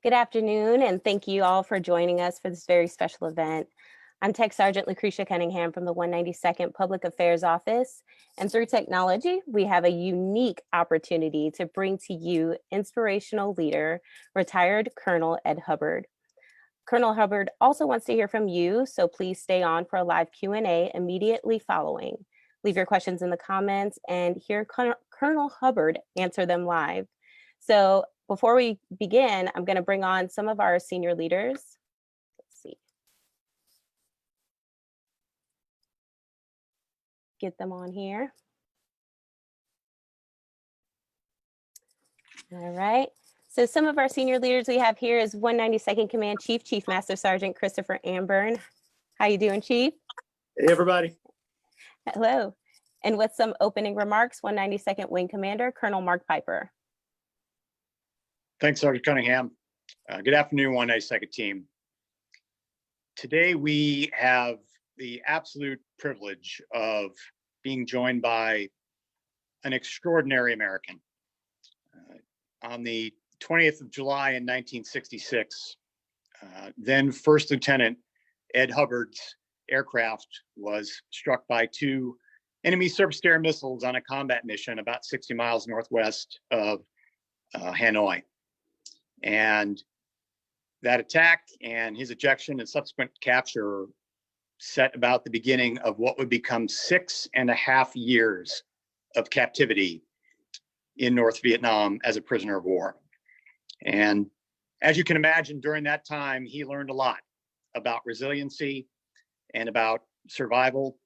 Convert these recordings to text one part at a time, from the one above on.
Good afternoon, and thank you all for joining us for this very special event. I'm Tech Sergeant Lucretia Cunningham from the 192nd Public Affairs Office, and through technology, we have a unique opportunity to bring to you inspirational leader, retired Colonel Ed Hubbard. Colonel Hubbard also wants to hear from you, so please stay on for a live Q&A immediately following. Leave your questions in the comments and hear Colonel Hubbard answer them live. So before we begin, I'm going to bring on some of our senior leaders. Let's see. Get them on here. All right. So some of our senior leaders we have here is 192nd Command Chief Master Sergeant Christopher Amburn. How you doing, Chief? Hey, everybody. Hello. And with some opening remarks, 192nd Wing Commander Colonel Mark Piper. Thanks, Sergeant Cunningham. Good afternoon, 192nd team. Today, we have the absolute privilege of being joined by an extraordinary American. On the 20th of July in 1966, then First Lieutenant Ed Hubbard's aircraft was struck by two enemy surface-to-air missiles on a combat mission about 60 miles northwest of Hanoi. And that attack and his ejection and subsequent capture set about the beginning of what would become 6.5 years of captivity in North Vietnam as a prisoner of war. And as you can imagine, during that time, he learned a lot about resiliency and about survival,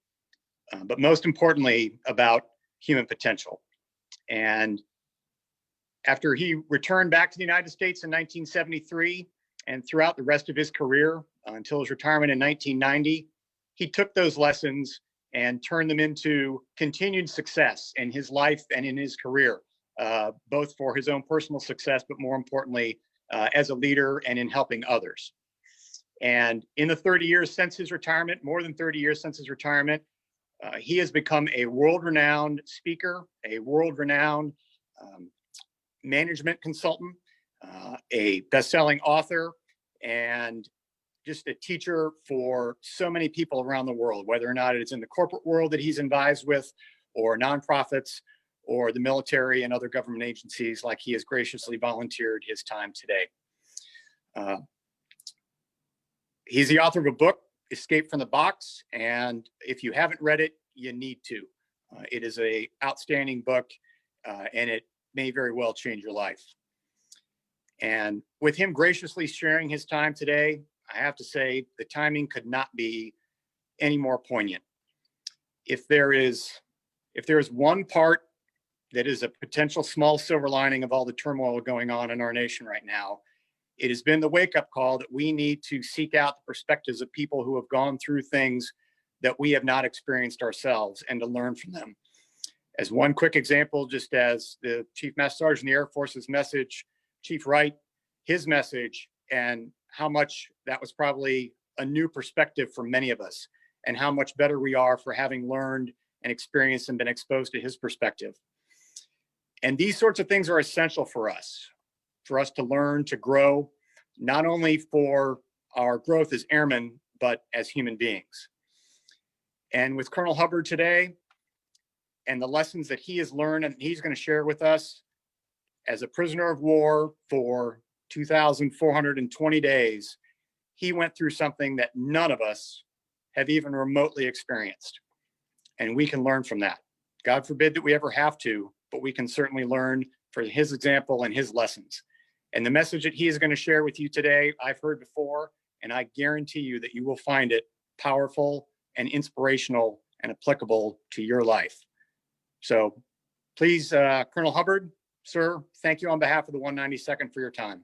but most importantly, about human potential. And after he returned back to the United States in 1973 and throughout the rest of his career until his retirement in 1990, he took those lessons and turned them into continued success in his life and in his career, both for his own personal success, but more importantly, as a leader and in helping others. And in the 30 years since his retirement, more than 30 years since his retirement, he has become a world-renowned speaker, a world-renowned management consultant, a best-selling author, and just a teacher for so many people around the world, whether or not it's in the corporate world that he's advised with, or nonprofits, or the military and other government agencies, like he has graciously volunteered his time today. He's the author of a book, Escape from the Box, and if you haven't read it, you need to. It is an outstanding book, and it may very well change your life. And with him graciously sharing his time today, I have to say the timing could not be any more poignant. If there is one part that is a potential small silver lining of all the turmoil going on in our nation right now, it has been the wake-up call that we need to seek out the perspectives of people who have gone through things that we have not experienced ourselves and to learn from them. As one quick example, just as the Chief Master Sergeant of the Air Force's message, Chief Wright, his message, and how much that was probably a new perspective for many of us, and how much better we are for having learned and experienced and been exposed to his perspective. And these sorts of things are essential for us to learn, to grow, not only for our growth as airmen, but as human beings. And with Colonel Hubbard today, and the lessons that he has learned and he's going to share with us as a prisoner of war for 2,420 days, he went through something that none of us have even remotely experienced. And we can learn from that. God forbid that we ever have to, but we can certainly learn from his example and his lessons. And the message that he is going to share with you today, I've heard before, and I guarantee you that you will find it powerful and inspirational and applicable to your life. So please, Colonel Hubbard, sir, thank you on behalf of the 192nd for your time.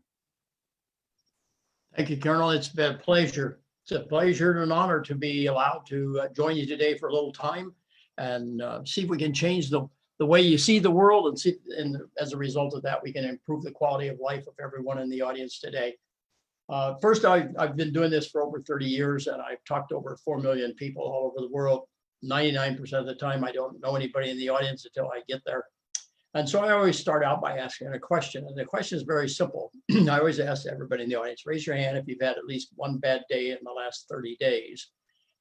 Thank you, Colonel. It's been a pleasure. It's a pleasure and an honor to be allowed to join you today for a little time and see if we can change the way you see the world, and see, and as a result of that, we can improve the quality of life of everyone in the audience today. First, I've been doing this for over 30 years, and I've talked to over 4 million people all over the world. 99% of the time, I don't know anybody in the audience until I get there. And so I always start out by asking a question, and the question is very simple. I always ask everybody in the audience, raise your hand if you've had at least one bad day in the last 30 days.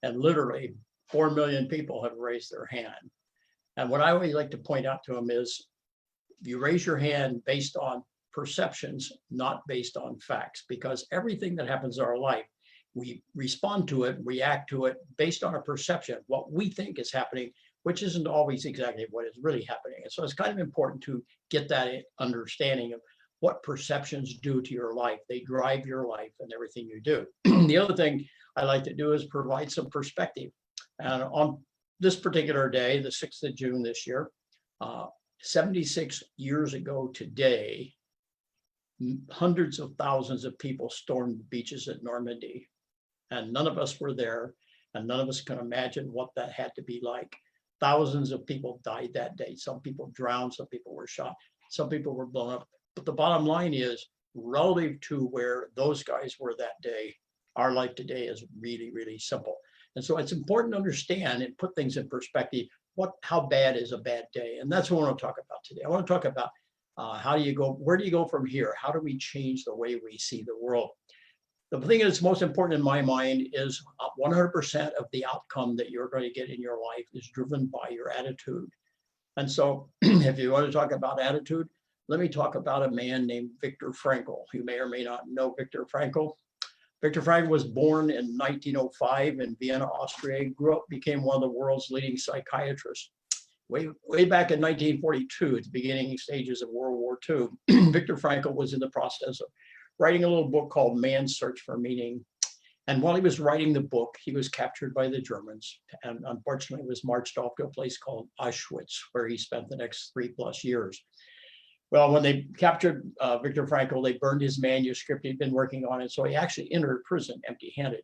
And literally 4 million people have raised their hand. And what I always like to point out to them is you raise your hand based on perceptions, not based on facts, because everything that happens in our life, we respond to it, react to it based on a perception, what we think is happening, which isn't always exactly what is really happening. And so it's kind of important to get that understanding of what perceptions do to your life. They drive your life and everything you do. The other thing I like to do is provide some perspective. And on this particular day, the 6th of June this year, 76 years ago today, hundreds of thousands of people stormed the beaches at Normandy. And none of us were there, and none of us can imagine what that had to be like. Thousands of people died that day. Some people drowned, some people were shot, some people were blown up. But the bottom line is, relative to where those guys were that day, our life today is really, really simple. And so it's important to understand and put things in perspective. How bad is a bad day? And that's what I want to talk about today. I want to talk about where do you go from here? How do we change the way we see the world? The thing that's most important in my mind is 100% of the outcome that you're going to get in your life is driven by your attitude. And so if you want to talk about attitude, let me talk about a man named Viktor Frankl. You may or may not know Viktor Frankl. Viktor Frankl was born in 1905 in Vienna, Austria. Grew up, became one of the world's leading psychiatrists. Way back in 1942, at the beginning stages of World War II, Viktor Frankl was in the process of writing a little book called Man's Search for Meaning. And while he was writing the book, he was captured by the Germans and unfortunately was marched off to a place called Auschwitz, where he spent the next 3+ years. Well, when they captured Viktor Frankl, they burned his manuscript he'd been working on it. So he actually entered prison empty-handed.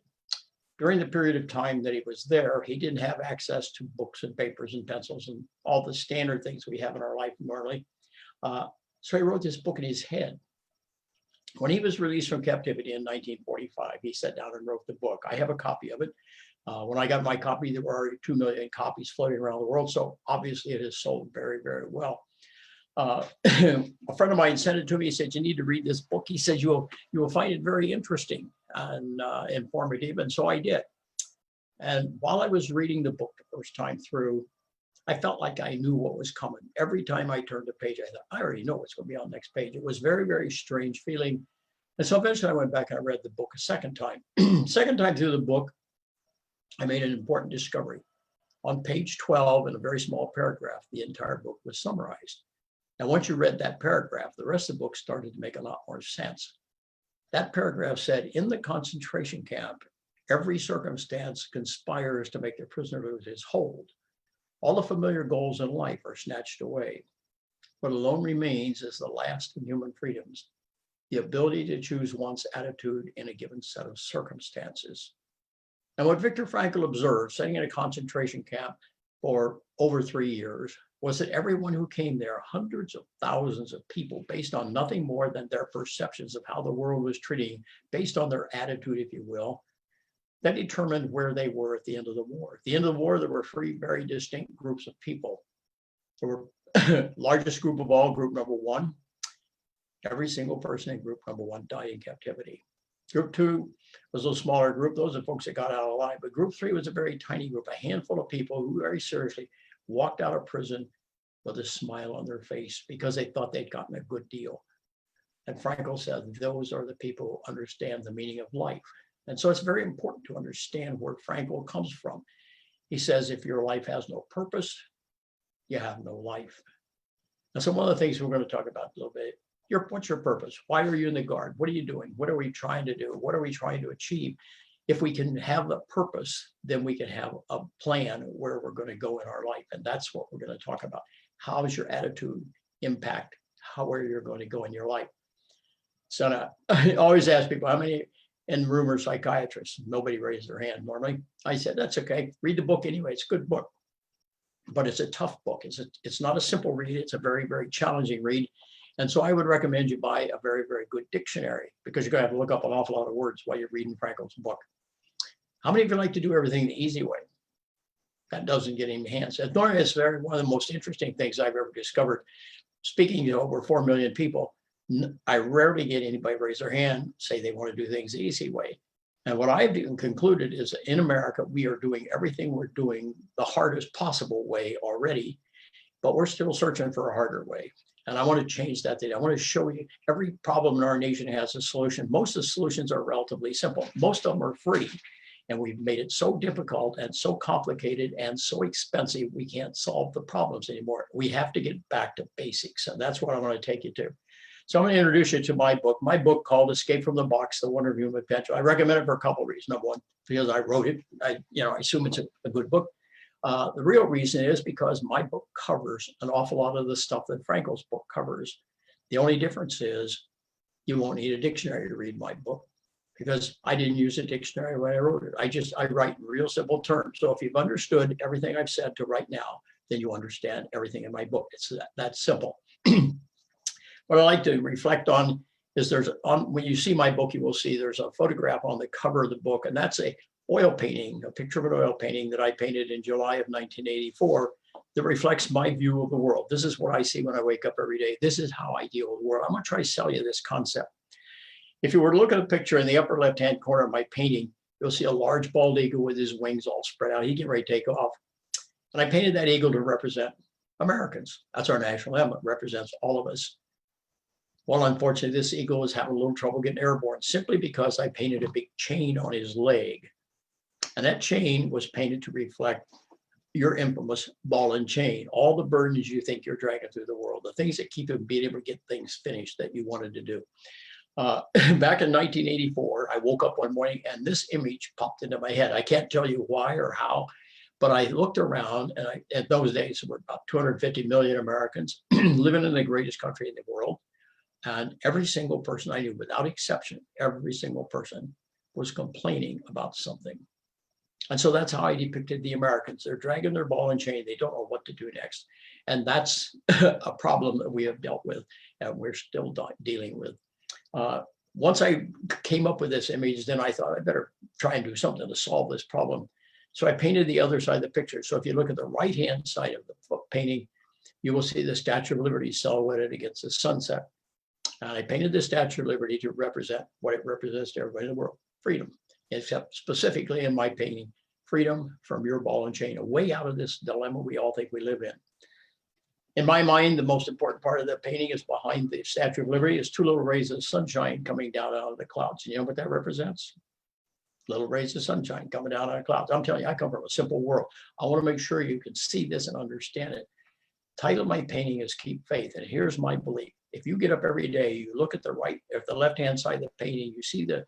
During the period of time that he was there, he didn't have access to books and papers and pencils and all the standard things we have in our life normally. So he wrote this book in his head. When he was released from captivity in 1945, he sat down and wrote the book. I have a copy of it. When I got my copy, there were already 2 million copies floating around the world. So obviously it has sold very, very well. A friend of mine sent it to me. He said, you need to read this book. He said, you will find it very interesting and informative. And so I did. And while I was reading the book the first time through, I felt like I knew what was coming. Every time I turned the page, I thought, I already know what's going to be on the next page. It was very, very strange feeling. And so eventually I went back and I read the book a second time. Second time through the book, I made an important discovery. On page 12, in a very small paragraph, the entire book was summarized. Now, once you read that paragraph, the rest of the book started to make a lot more sense. That paragraph said, in the concentration camp, every circumstance conspires to make the prisoner lose his hold. All the familiar goals in life are snatched away. What alone remains is the last of human freedoms, the ability to choose one's attitude in a given set of circumstances. And what Viktor Frankl observed, sitting in a concentration camp for over 3 years, was that everyone who came there, hundreds of thousands of people, based on nothing more than their perceptions of how the world was treating, based on their attitude, if you will, that determined where they were at the end of the war. At the end of the war, there were 3 very distinct groups of people. There were largest group of all, group number 1. Every single person in group number 1 died in captivity. Group 2 was a little smaller group. Those are folks that got out alive. But group 3 was a very tiny group, a handful of people who very seriously walked out of prison with a smile on their face because they thought they'd gotten a good deal. And Frankl said, those are the people who understand the meaning of life. And so it's very important to understand where Frankl comes from. He says, if your life has no purpose, you have no life. And so one of the things we're going to talk about a little bit, what's your purpose? Why are you in the Guard? What are you doing? What are we trying to do? What are we trying to achieve? If we can have the purpose, then we can have a plan where we're going to go in our life. And that's what we're going to talk about. How does your attitude impact where you're going to go in your life? So now, I always ask people, how many in the room are psychiatrists? Nobody raised their hand normally. I said, that's okay. Read the book anyway. It's a good book, but it's a tough book. It's not a simple read. It's a very, very challenging read. And so I would recommend you buy a very, very good dictionary because you're going to have to look up an awful lot of words while you're reading Frankl's book. How many of you like to do everything the easy way? That doesn't get any hands. It's one of the most interesting things I've ever discovered. speaking to over 4 million people, I rarely get anybody raise their hand, say they want to do things the easy way. And what I've concluded is that in America, we are doing everything we're doing the hardest possible way already, but we're still searching for a harder way. And I want to change that today. I want to show you every problem in our nation has a solution. Most of the solutions are relatively simple. Most of them are free. And we've made it so difficult and so complicated and so expensive, we can't solve the problems anymore. We have to get back to basics. And that's what I want to take you to. So I'm going to introduce you to my book called Escape from the Box, The Wonder of Human Potential. I recommend it for a couple of reasons. Number one, because I wrote it. I assume it's a good book. The real reason is because my book covers an awful lot of the stuff that Frankel's book covers. The only difference is you won't need a dictionary to read my book, because I didn't use a dictionary when I wrote it. I write in real simple terms. So if you've understood everything I've said to right now, then you understand everything in my book. It's that simple. What I like to reflect on is when you see my book, you will see there's a photograph on the cover of the book, and that's a picture of an oil painting that I painted in July of 1984 that reflects my view of the world. This is what I see when I wake up every day. This is how I deal with the world. I'm going to try to sell you this concept. If you were to look at the picture in the upper left-hand corner of my painting, you'll see a large bald eagle with his wings all spread out. He's getting ready to take off. And I painted that eagle to represent Americans. That's our national emblem. It represents all of us. Well, unfortunately, this eagle was having a little trouble getting airborne simply because I painted a big chain on his leg. And that chain was painted to reflect your infamous ball and chain, all the burdens you think you're dragging through the world, the things that keep you from being able to get things finished that you wanted to do. Back in 1984, I woke up one morning and this image popped into my head. I can't tell you why or how, but I looked around, and at those days, there were about 250 million Americans living in the greatest country in the world. And every single person I knew, without exception, every single person was complaining about something. And so that's how I depicted the Americans. They're dragging their ball and chain. They don't know what to do next. And that's a problem that we have dealt with and we're still dealing with. Once I came up with this image, then I thought I better try and do something to solve this problem. So I painted the other side of the picture. So if you look at the right-hand side of the painting, you will see the Statue of Liberty silhouetted against the sunset. And I painted the Statue of Liberty to represent what it represents to everybody in the world, freedom, except specifically in my painting, freedom from your ball and chain, a way out of this dilemma we all think we live in. In my mind, the most important part of the painting is behind the Statue of Liberty is two little rays of sunshine coming down out of the clouds. You know what that represents? Little rays of sunshine coming down out of clouds. I'm telling you, I come from a simple world. I want to make sure you can see this and understand it. Title of my painting is Keep Faith. And here's my belief. If you get up every day, you look at the left-hand side of the painting, you see the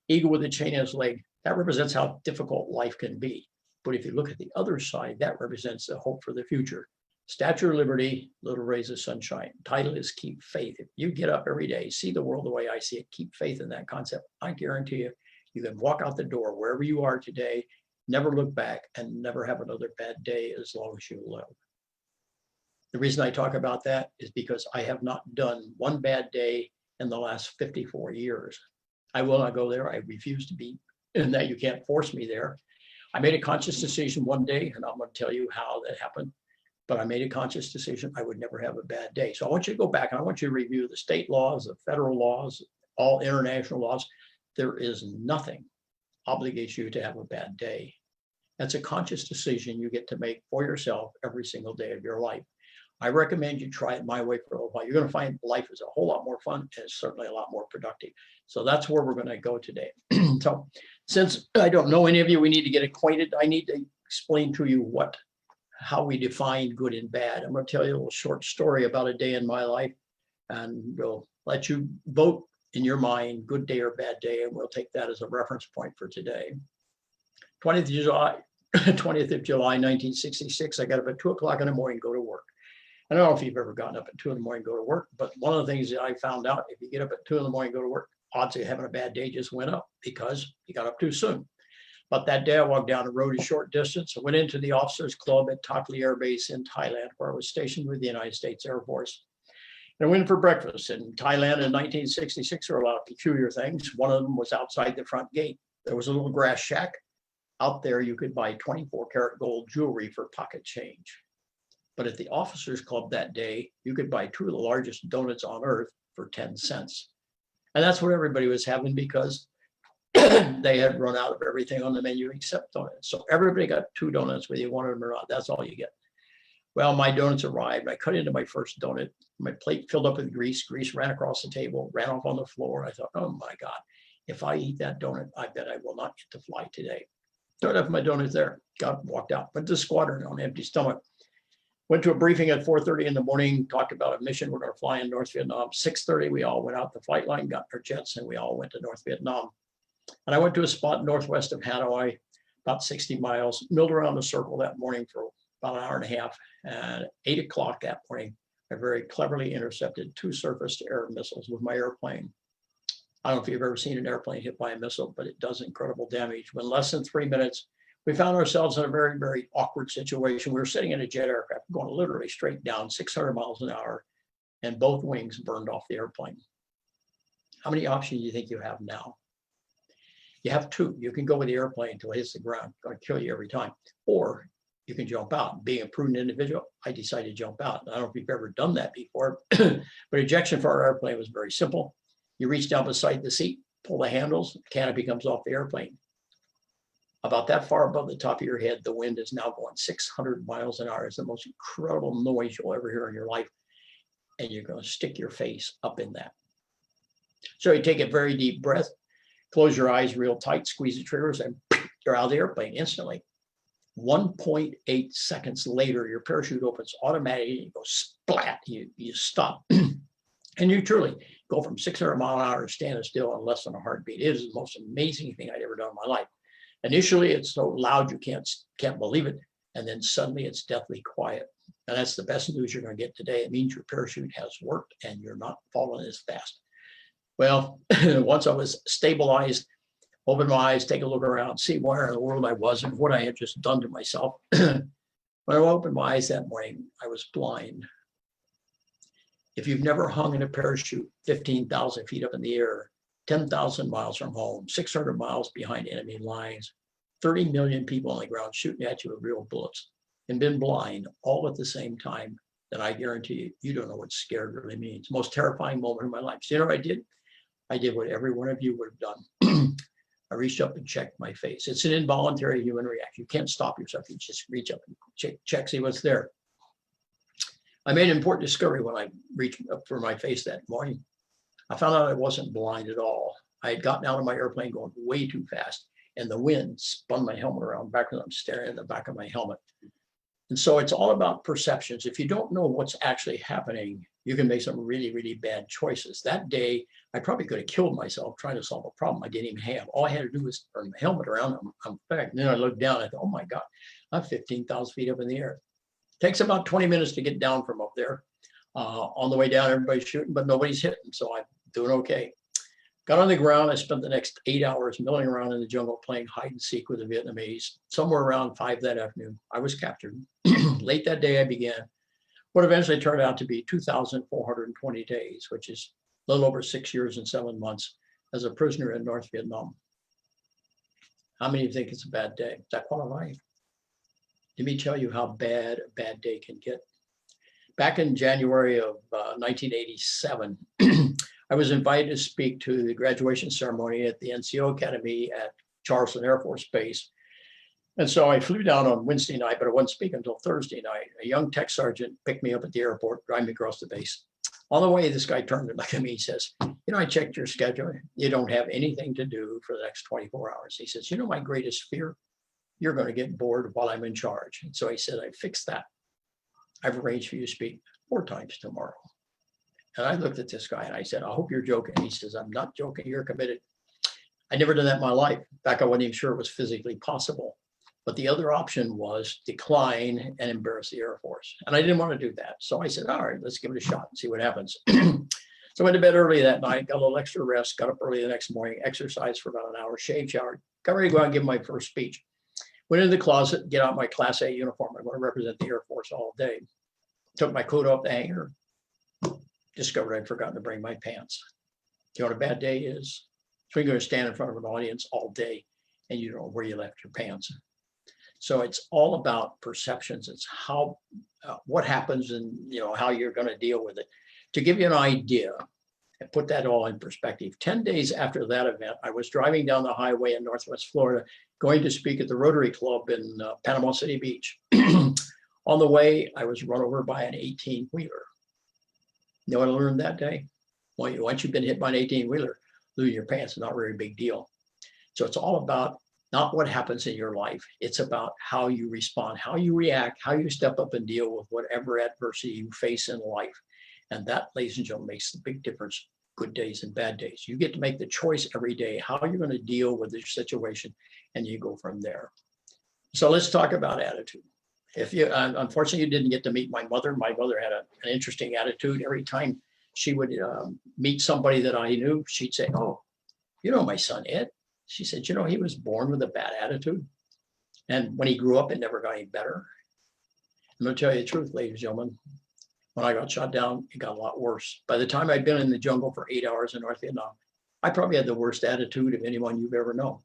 eagle with the chain in his leg. That represents how difficult life can be. But if you look at the other side, that represents the hope for the future. Statue of Liberty, little rays of sunshine. Title is Keep Faith. If you get up every day, see the world the way I see it, keep faith in that concept, I guarantee you, you can walk out the door wherever you are today, never look back, and never have another bad day as long as you live. The reason I talk about that is because I have not done one bad day in the last 54 years. I will not go there. I refuse to be, and that you can't force me there. I made a conscious decision one day, and I'm going to tell you how that happened. But I made a conscious decision I would never have a bad day. So I want you to go back and I want you to review the state laws, the federal laws, all international laws. There is nothing obligates you to have a bad day. That's a conscious decision you get to make for yourself every single day of your life. I recommend you try it my way for a little while. You're going to find life is a whole lot more fun and it's certainly a lot more productive. So that's where we're going to go today. So since I don't know any of you, we need to get acquainted. I need to explain to you how we define good and bad. I'm going to tell you a little short story about a day in my life, and we'll let you vote in your mind, good day or bad day, and we'll take that as a reference point for today. 20th of July, 1966, I got up at 2 o'clock in the morning, go to work. I don't know if you've ever gotten up at 2 in the morning, go to work, but one of the things that I found out, if you get up at 2 in the morning, go to work, odds of having a bad day just went up because you got up too soon. But that day I walked down the road a short distance. I went into the officers club at Takli Air Base in Thailand, where I was stationed with the United States Air Force. And I went for breakfast. In Thailand in 1966, there were a lot of peculiar things. One of them was outside the front gate. There was a little grass shack. Out there, you could buy 24 karat gold jewelry for pocket change. But at the officers club that day, you could buy 2 of the largest donuts on earth for 10 cents. And that's what everybody was having because they had run out of everything on the menu except donuts. So everybody got 2 donuts, whether you wanted them or not. That's all you get. Well, my donuts arrived. I cut into my first donut. My plate filled up with grease. Grease ran across the table, ran off on the floor. I thought, oh my God, if I eat that donut, I bet I will not get to fly today. So I left my donuts there, walked out, went to the squadron on an empty stomach. Went to a briefing at 4:30 in the morning, talked about a mission. We're going to fly in North Vietnam. 6:30, we all went out the flight line, got our jets, and we all went to North Vietnam. And I went to a spot northwest of Hanoi, about 60 miles, milled around the circle that morning for about an hour and a half. And at 8 o'clock that morning, I very cleverly intercepted 2 surface-to-air missiles with my airplane. I don't know if you've ever seen an airplane hit by a missile, but it does incredible damage. In less than 3 minutes, we found ourselves in a very, very awkward situation. We were sitting in a jet aircraft going literally straight down 600 miles an hour, and both wings burned off the airplane. How many options do you think you have now? You have 2. You can go with the airplane until it hits the ground, going to kill you every time. Or you can jump out. Being a prudent individual, I decided to jump out. I don't know if you've ever done that before, but ejection for our airplane was very simple. You reach down beside the seat, pull the handles, the canopy comes off the airplane. About that far above the top of your head, the wind is now going 600 miles an hour. It's the most incredible noise you'll ever hear in your life. And you're going to stick your face up in that. So you take a very deep breath, close your eyes real tight, squeeze the triggers, and you're out of the airplane instantly. 1.8 seconds later, your parachute opens automatically, you go splat, you stop. And you truly go from 600 mile an hour to standing still in less than a heartbeat. It is the most amazing thing I'd ever done in my life. Initially, it's so loud you can't believe it. And then suddenly it's deathly quiet. And that's the best news you're going to get today. It means your parachute has worked and you're not falling as fast. Well, once I was stabilized, opened my eyes, take a look around, see where in the world I was and what I had just done to myself. When I opened my eyes that morning, I was blind. If you've never hung in a parachute 15,000 feet up in the air, 10,000 miles from home, 600 miles behind enemy lines, 30 million people on the ground shooting at you with real bullets, and been blind all at the same time, then I guarantee you, you don't know what scared really means. Most terrifying moment of my life. So you know what I did? I did what every one of you would have done. I reached up and checked my face. It's an involuntary human reaction. You can't stop yourself. You just reach up and check, see what's there. I made an important discovery when I reached up for my face that morning. I found out I wasn't blind at all. I had gotten out of my airplane going way too fast, and the wind spun my helmet around backwards. I'm staring at the back of my helmet. And so it's all about perceptions. If you don't know what's actually happening, you can make some really, really bad choices. That day, I probably could have killed myself trying to solve a problem I didn't even have. All I had to do was turn the helmet around. I'm back. And then I looked down. I thought, oh my God, I'm 15,000 feet up in the air. It takes about 20 minutes to get down from up there. On the way down, everybody's shooting, but nobody's hitting. So I'm doing okay. Got on the ground. I spent the next 8 hours milling around in the jungle playing hide and seek with the Vietnamese. Somewhere around 5 that afternoon, I was captured. Late that day, I began what eventually turned out to be 2,420 days, which is a little over 6 years and 7 months as a prisoner in North Vietnam. How many of you think it's a bad day? Is that qualifying? Let me tell you how bad a bad day can get. Back in January of 1987, I was invited to speak to the graduation ceremony at the NCO Academy at Charleston Air Force Base. And so I flew down on Wednesday night, but I wasn't speaking until Thursday night. A young tech sergeant picked me up at the airport, drive me across the base. On the way, this guy turned and looked at me. He says, you know, I checked your schedule. You don't have anything to do for the next 24 hours. He says, you know, my greatest fear, you're going to get bored while I'm in charge. And so he said, I fixed that. I've arranged for you to speak 4 times tomorrow. And I looked at this guy and I said, I hope you're joking. He says, I'm not joking. You're committed. I never done that in my life. In fact, I wasn't even sure it was physically possible. But the other option was decline and embarrass the Air Force. And I didn't want to do that. So I said, all right, let's give it a shot and see what happens. So I went to bed early that night, got a little extra rest, got up early the next morning, exercised for about an hour, shaved, showered, got ready to go out and give my first speech. Went into the closet, get out my Class A uniform. I want to represent the Air Force all day. Took my coat off the hanger, discovered I'd forgotten to bring my pants. You know what a bad day is? So you're going to stand in front of an audience all day and you don't know where you left your pants. So it's all about perceptions. It's how, what happens and, how you're going to deal with it. To give you an idea and put that all in perspective, 10 days after that event, I was driving down the highway in Northwest Florida, going to speak at the Rotary Club in Panama City Beach. On the way, I was run over by an 18-wheeler. You know what I learned that day? Well, once you've been hit by an 18-wheeler, losing your pants is not a very big deal. So it's all about not what happens in your life. It's about how you respond, how you react, how you step up and deal with whatever adversity you face in life. And that, ladies and gentlemen, makes the big difference, good days and bad days. You get to make the choice every day how you're going to deal with this situation, and you go from there. So let's talk about attitude. If you, unfortunately, you didn't get to meet my mother. My mother had an interesting attitude. Every time she would meet somebody that I knew, she'd say, "Oh, you know my son, Ed." She said, "He was born with a bad attitude. And when he grew up, it never got any better." I'm going to tell you the truth, ladies and gentlemen. When I got shot down, it got a lot worse. By the time I'd been in the jungle for 8 hours in North Vietnam, I probably had the worst attitude of anyone you've ever known.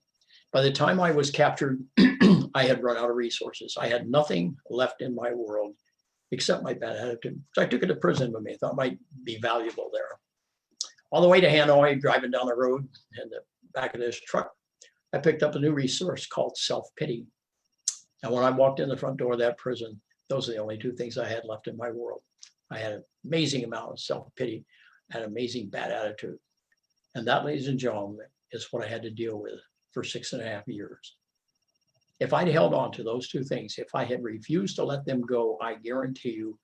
By the time I was captured, I had run out of resources. I had nothing left in my world except my bad attitude. So I took it to prison with me. I thought it might be valuable there. On the way to Hanoi, driving down the road in the back of this truck, I picked up a new resource called self-pity. And when I walked in the front door of that prison, those are the only two things I had left in my world. I had an amazing amount of self-pity and amazing bad attitude. And that, ladies and gentlemen, is what I had to deal with for 6.5 years. If I'd held on to those two things, if I had refused to let them go, I guarantee you,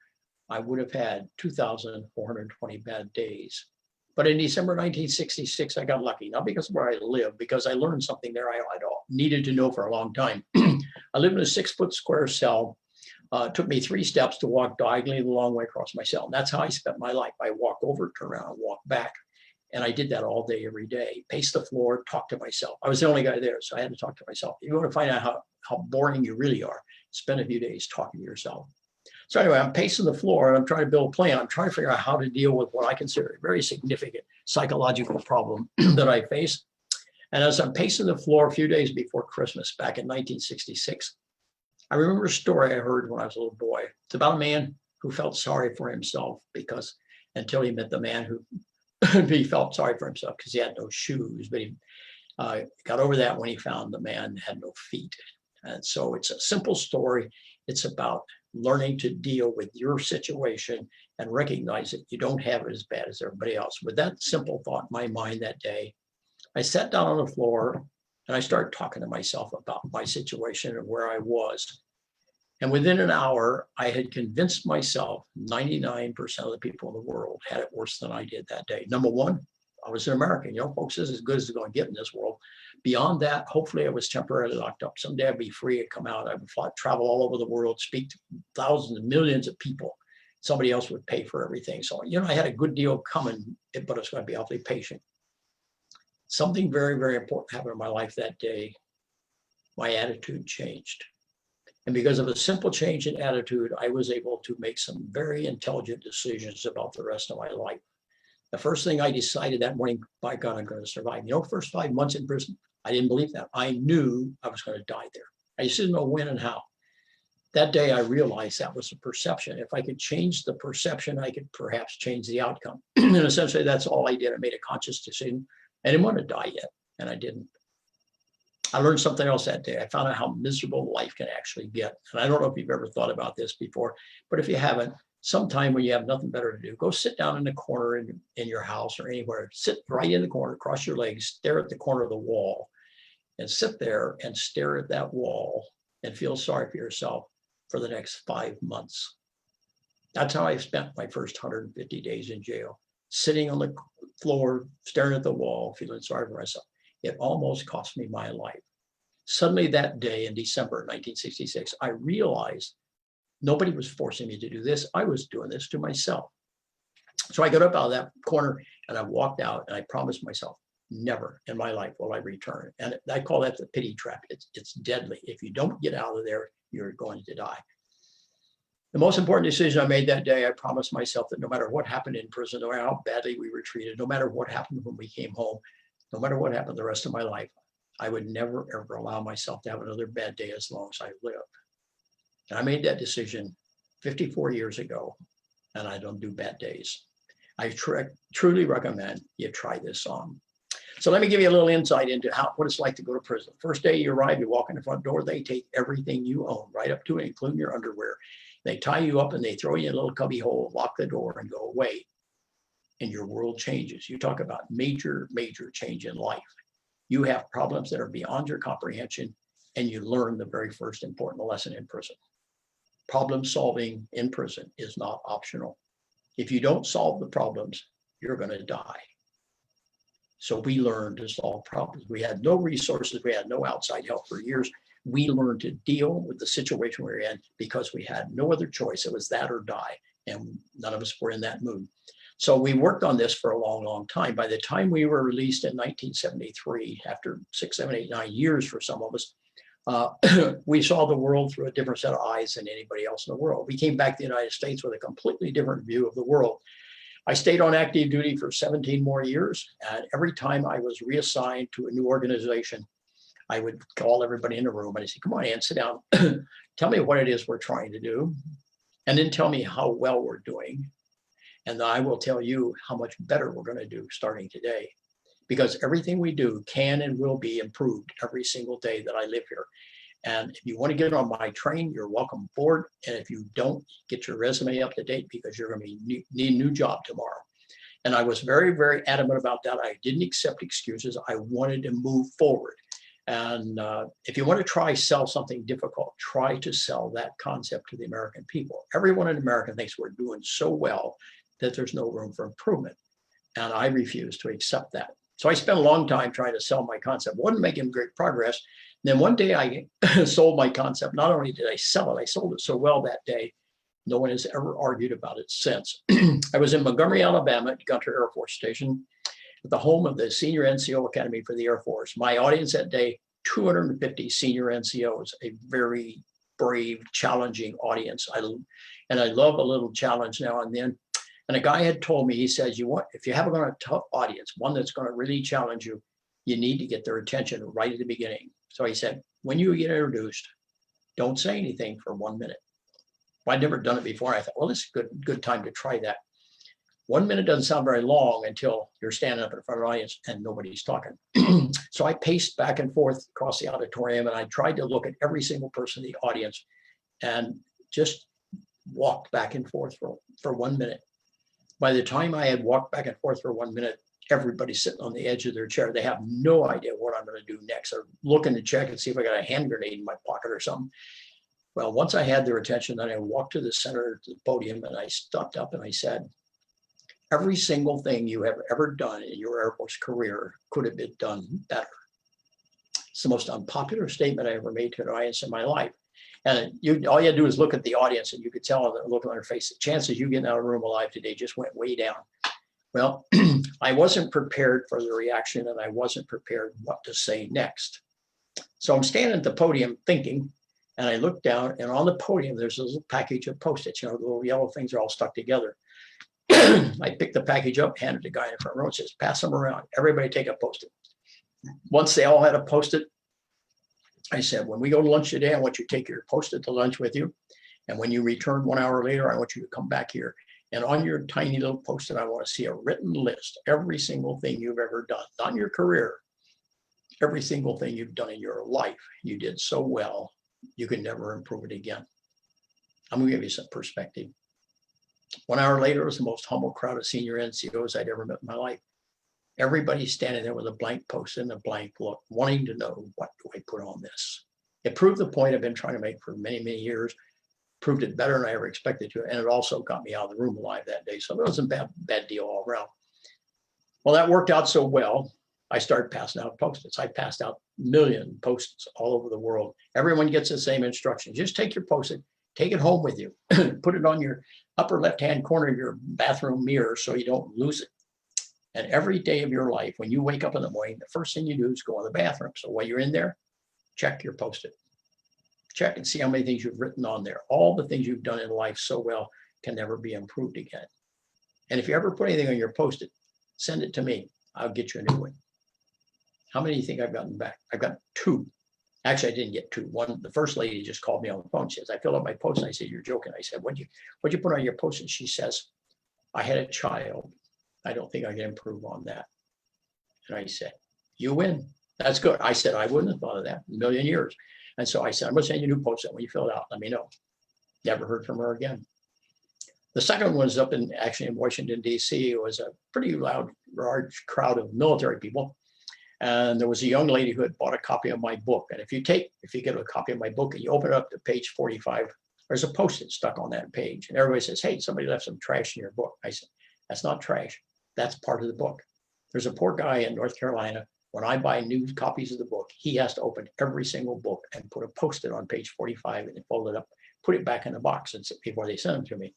I would have had 2,420 bad days. But in December 1966, I got lucky, not because of where I lived, because I learned something there I needed to know for a long time. I lived in a 6-foot square cell. It took me 3 steps to walk diagonally the long way across my cell. And that's how I spent my life. I walk over, turn around, and walk back. And I did that all day, every day. Pace the floor, talk to myself. I was the only guy there, so I had to talk to myself. If you want to find out how boring you really are, spend a few days talking to yourself. So anyway, I'm pacing the floor and I'm trying to build a plan. I'm trying to figure out how to deal with what I consider a very significant psychological problem that I face. And as I'm pacing the floor a few days before Christmas back in 1966, I remember a story I heard when I was a little boy. It's about a man who felt sorry for himself until he met the man who he felt sorry for himself because he had no shoes, but he got over that when he found the man had no feet. And so it's a simple story. It's about learning to deal with your situation and recognize that you don't have it as bad as everybody else. With that simple thought in my mind that day, I sat down on the floor and I started talking to myself about my situation and where I was. And within an hour, I had convinced myself 99% of the people in the world had it worse than I did that day. Number one, I was an American. Folks, this is as good as it's going to get in this world. Beyond that, hopefully I was temporarily locked up. Someday I'd be free to come out. I would travel all over the world, speak to thousands and millions of people. Somebody else would pay for everything. So, I had a good deal coming, but it's going to be awfully patient. Something very, very important happened in my life that day. My attitude changed. And because of a simple change in attitude, I was able to make some very intelligent decisions about the rest of my life. The first thing I decided that morning, by God, I'm going to survive. First 5 months in prison, I didn't believe that. I knew I was going to die there. I just didn't know when and how. That day, I realized that was a perception. If I could change the perception, I could perhaps change the outcome. And essentially, that's all I did. I made a conscious decision. I didn't want to die yet, and I didn't. I learned something else that day. I found out how miserable life can actually get. And I don't know if you've ever thought about this before, but if you haven't, sometime when you have nothing better to do, go sit down in the corner in your house or anywhere. Sit right in the corner, cross your legs, stare at the corner of the wall, and sit there and stare at that wall and feel sorry for yourself for the next 5 months. That's how I spent my first 150 days in jail, sitting on the floor, staring at the wall, feeling sorry for myself. It almost cost me my life. Suddenly that day in December 1966, I realized nobody was forcing me to do this. I was doing this to myself. So I got up out of that corner and I walked out and I promised myself, never in my life will I return. And I call that the pity trap. It's deadly. If you don't get out of there, you're going to die. The most important decision I made that day, I promised myself that no matter what happened in prison, no matter how badly we were treated, no matter what happened when we came home, no matter what happened the rest of my life, I would never, ever allow myself to have another bad day as long as I live. And I made that decision 54 years ago, and I don't do bad days. I truly recommend you try this on. So let me give you a little insight into what it's like to go to prison. First day you arrive, you walk in the front door, they take everything you own, right up to it, including your underwear. They tie you up and they throw you in a little cubby hole, lock the door, and go away. And your world changes. You talk about major, major change in life. You have problems that are beyond your comprehension, and you learn the very first important lesson in prison. Problem solving in prison is not optional. If you don't solve the problems, you're going to die. So we learned to solve problems. We had no resources. We had no outside help for years. We learned to deal with the situation we were in because we had no other choice. It was that or die. And none of us were in that mood. So we worked on this for a long, long time. By the time we were released in 1973, after 6, 7, 8, 9 years for some of us, we saw the world through a different set of eyes than anybody else in the world. We came back to the United States with a completely different view of the world. I stayed on active duty for 17 more years. And every time I was reassigned to a new organization, I would call everybody in the room and I say, come on in, sit down. Tell me what it is we're trying to do. And then tell me how well we're doing. And I will tell you how much better we're going to do starting today. Because everything we do can and will be improved every single day that I live here. And if you want to get on my train, you're welcome aboard. And if you don't, get your resume up to date because you're going to need a new job tomorrow. And I was very, very adamant about that. I didn't accept excuses. I wanted to move forward. And if you want to try sell something difficult, try to sell that concept to the American people. Everyone in America thinks we're doing so well that there's no room for improvement. And I refuse to accept that. So I spent a long time trying to sell my concept. Wasn't making great progress. And then one day I sold my concept. Not only did I sell it, I sold it so well that day, no one has ever argued about it since. I was in Montgomery, Alabama at Gunter Air Force Station, at the home of the Senior NCO Academy for the Air Force. My audience that day, 250 senior NCOs, a very brave, challenging audience. I love a little challenge now and then. And a guy had told me, he says, if you have a tough audience, one that's going to really challenge you, you need to get their attention right at the beginning. So he said, when you get introduced, don't say anything for 1 minute. Well, I'd never done it before. I thought, well, this is a good time to try that. 1 minute doesn't sound very long until you're standing up in front of an audience and nobody's talking. So I paced back and forth across the auditorium and I tried to look at every single person in the audience and just walked back and forth for 1 minute. By the time I had walked back and forth for 1 minute, everybody's sitting on the edge of their chair. They have no idea what I'm going to do next. They're looking to check and see if I got a hand grenade in my pocket or something. Well, once I had their attention, then I walked to the center to the podium and I stopped up and I said, every single thing you have ever done in your Air Force career could have been done better. It's the most unpopular statement I ever made to an audience in my life. And all you had to do is look at the audience and you could tell the look on their face. The chances you getting out of the room alive today just went way down. Well, I wasn't prepared for the reaction and I wasn't prepared what to say next. So I'm standing at the podium thinking, and I look down and on the podium, there's a little package of Post-its, the little yellow things are all stuck together. I picked the package up, handed the guy in the front row and says, pass them around. Everybody take a Post-it. Once they all had a Post-it, I said, when we go to lunch today, I want you to take your Post-it to lunch with you. And when you return 1 hour later, I want you to come back here. And on your tiny little Post-it, I want to see a written list, every single thing you've ever done, not in your career, every single thing you've done in your life. You did so well, you can never improve it again. I'm going to give you some perspective. 1 hour later, it was the most humble crowd of senior NCOs I'd ever met in my life. Everybody's standing there with a blank Post-it and a blank look, wanting to know, what do I put on this? It proved the point I've been trying to make for many, many years, proved it better than I ever expected to, and it also got me out of the room alive that day. So it wasn't a bad deal all around. Well, that worked out so well, I started passing out Post-its. I passed out a million Post-its all over the world. Everyone gets the same instructions. Just take your Post-it, take it home with you, put it on your upper left-hand corner of your bathroom mirror so you don't lose it. And every day of your life, when you wake up in the morning, the first thing you do is go in the bathroom. So while you're in there, check your Post-it. Check and see how many things you've written on there. All the things you've done in life so well can never be improved again. And if you ever put anything on your Post-it, send it to me. I'll get you a new one. How many do you think I've gotten back? I've got 2. Actually, I didn't get 2. One, the first lady just called me on the phone. She says, I filled out my post. And I said, you're joking. I said, what'd you put on your post? And she says, I had a child. I don't think I can improve on that. And I said, you win. That's good. I said, I wouldn't have thought of that in a million years. And so I said, I'm going to send you a new post. When you fill it out, let me know. Never heard from her again. The second one was up in Washington, D.C. It was a pretty large crowd of military people. And there was a young lady who had bought a copy of my book. And if you get a copy of my book and you open it up to page 45, there's a Post-it stuck on that page. And everybody says, hey, somebody left some trash in your book. I said, that's not trash. That's part of the book. There's a poor guy in North Carolina. When I buy new copies of the book, he has to open every single book and put a Post-it on page 45 and fold it up, put it back in the box before they send them to me.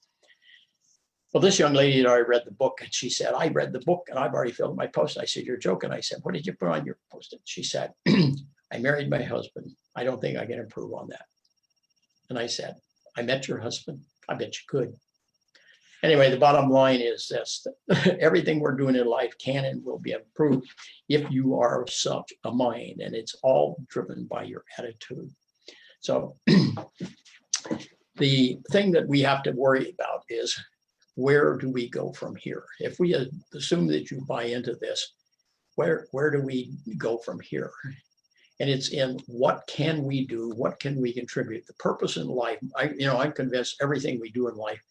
Well, this young lady had already read the book, and she said, I read the book and I've already filled my post. I said, you're joking. I said, what did you put on your Post-it? She said, I married my husband. I don't think I can improve on that. And I said, I met your husband. I bet you could. Anyway, the bottom line is this: everything we're doing in life can and will be improved if you are of such a mind, and it's all driven by your attitude. So the thing that we have to worry about is, where do we go from here? If we assume that you buy into this, where do we go from here? And it's in what can we do? What can we contribute? The purpose in life, I'm convinced everything we do in life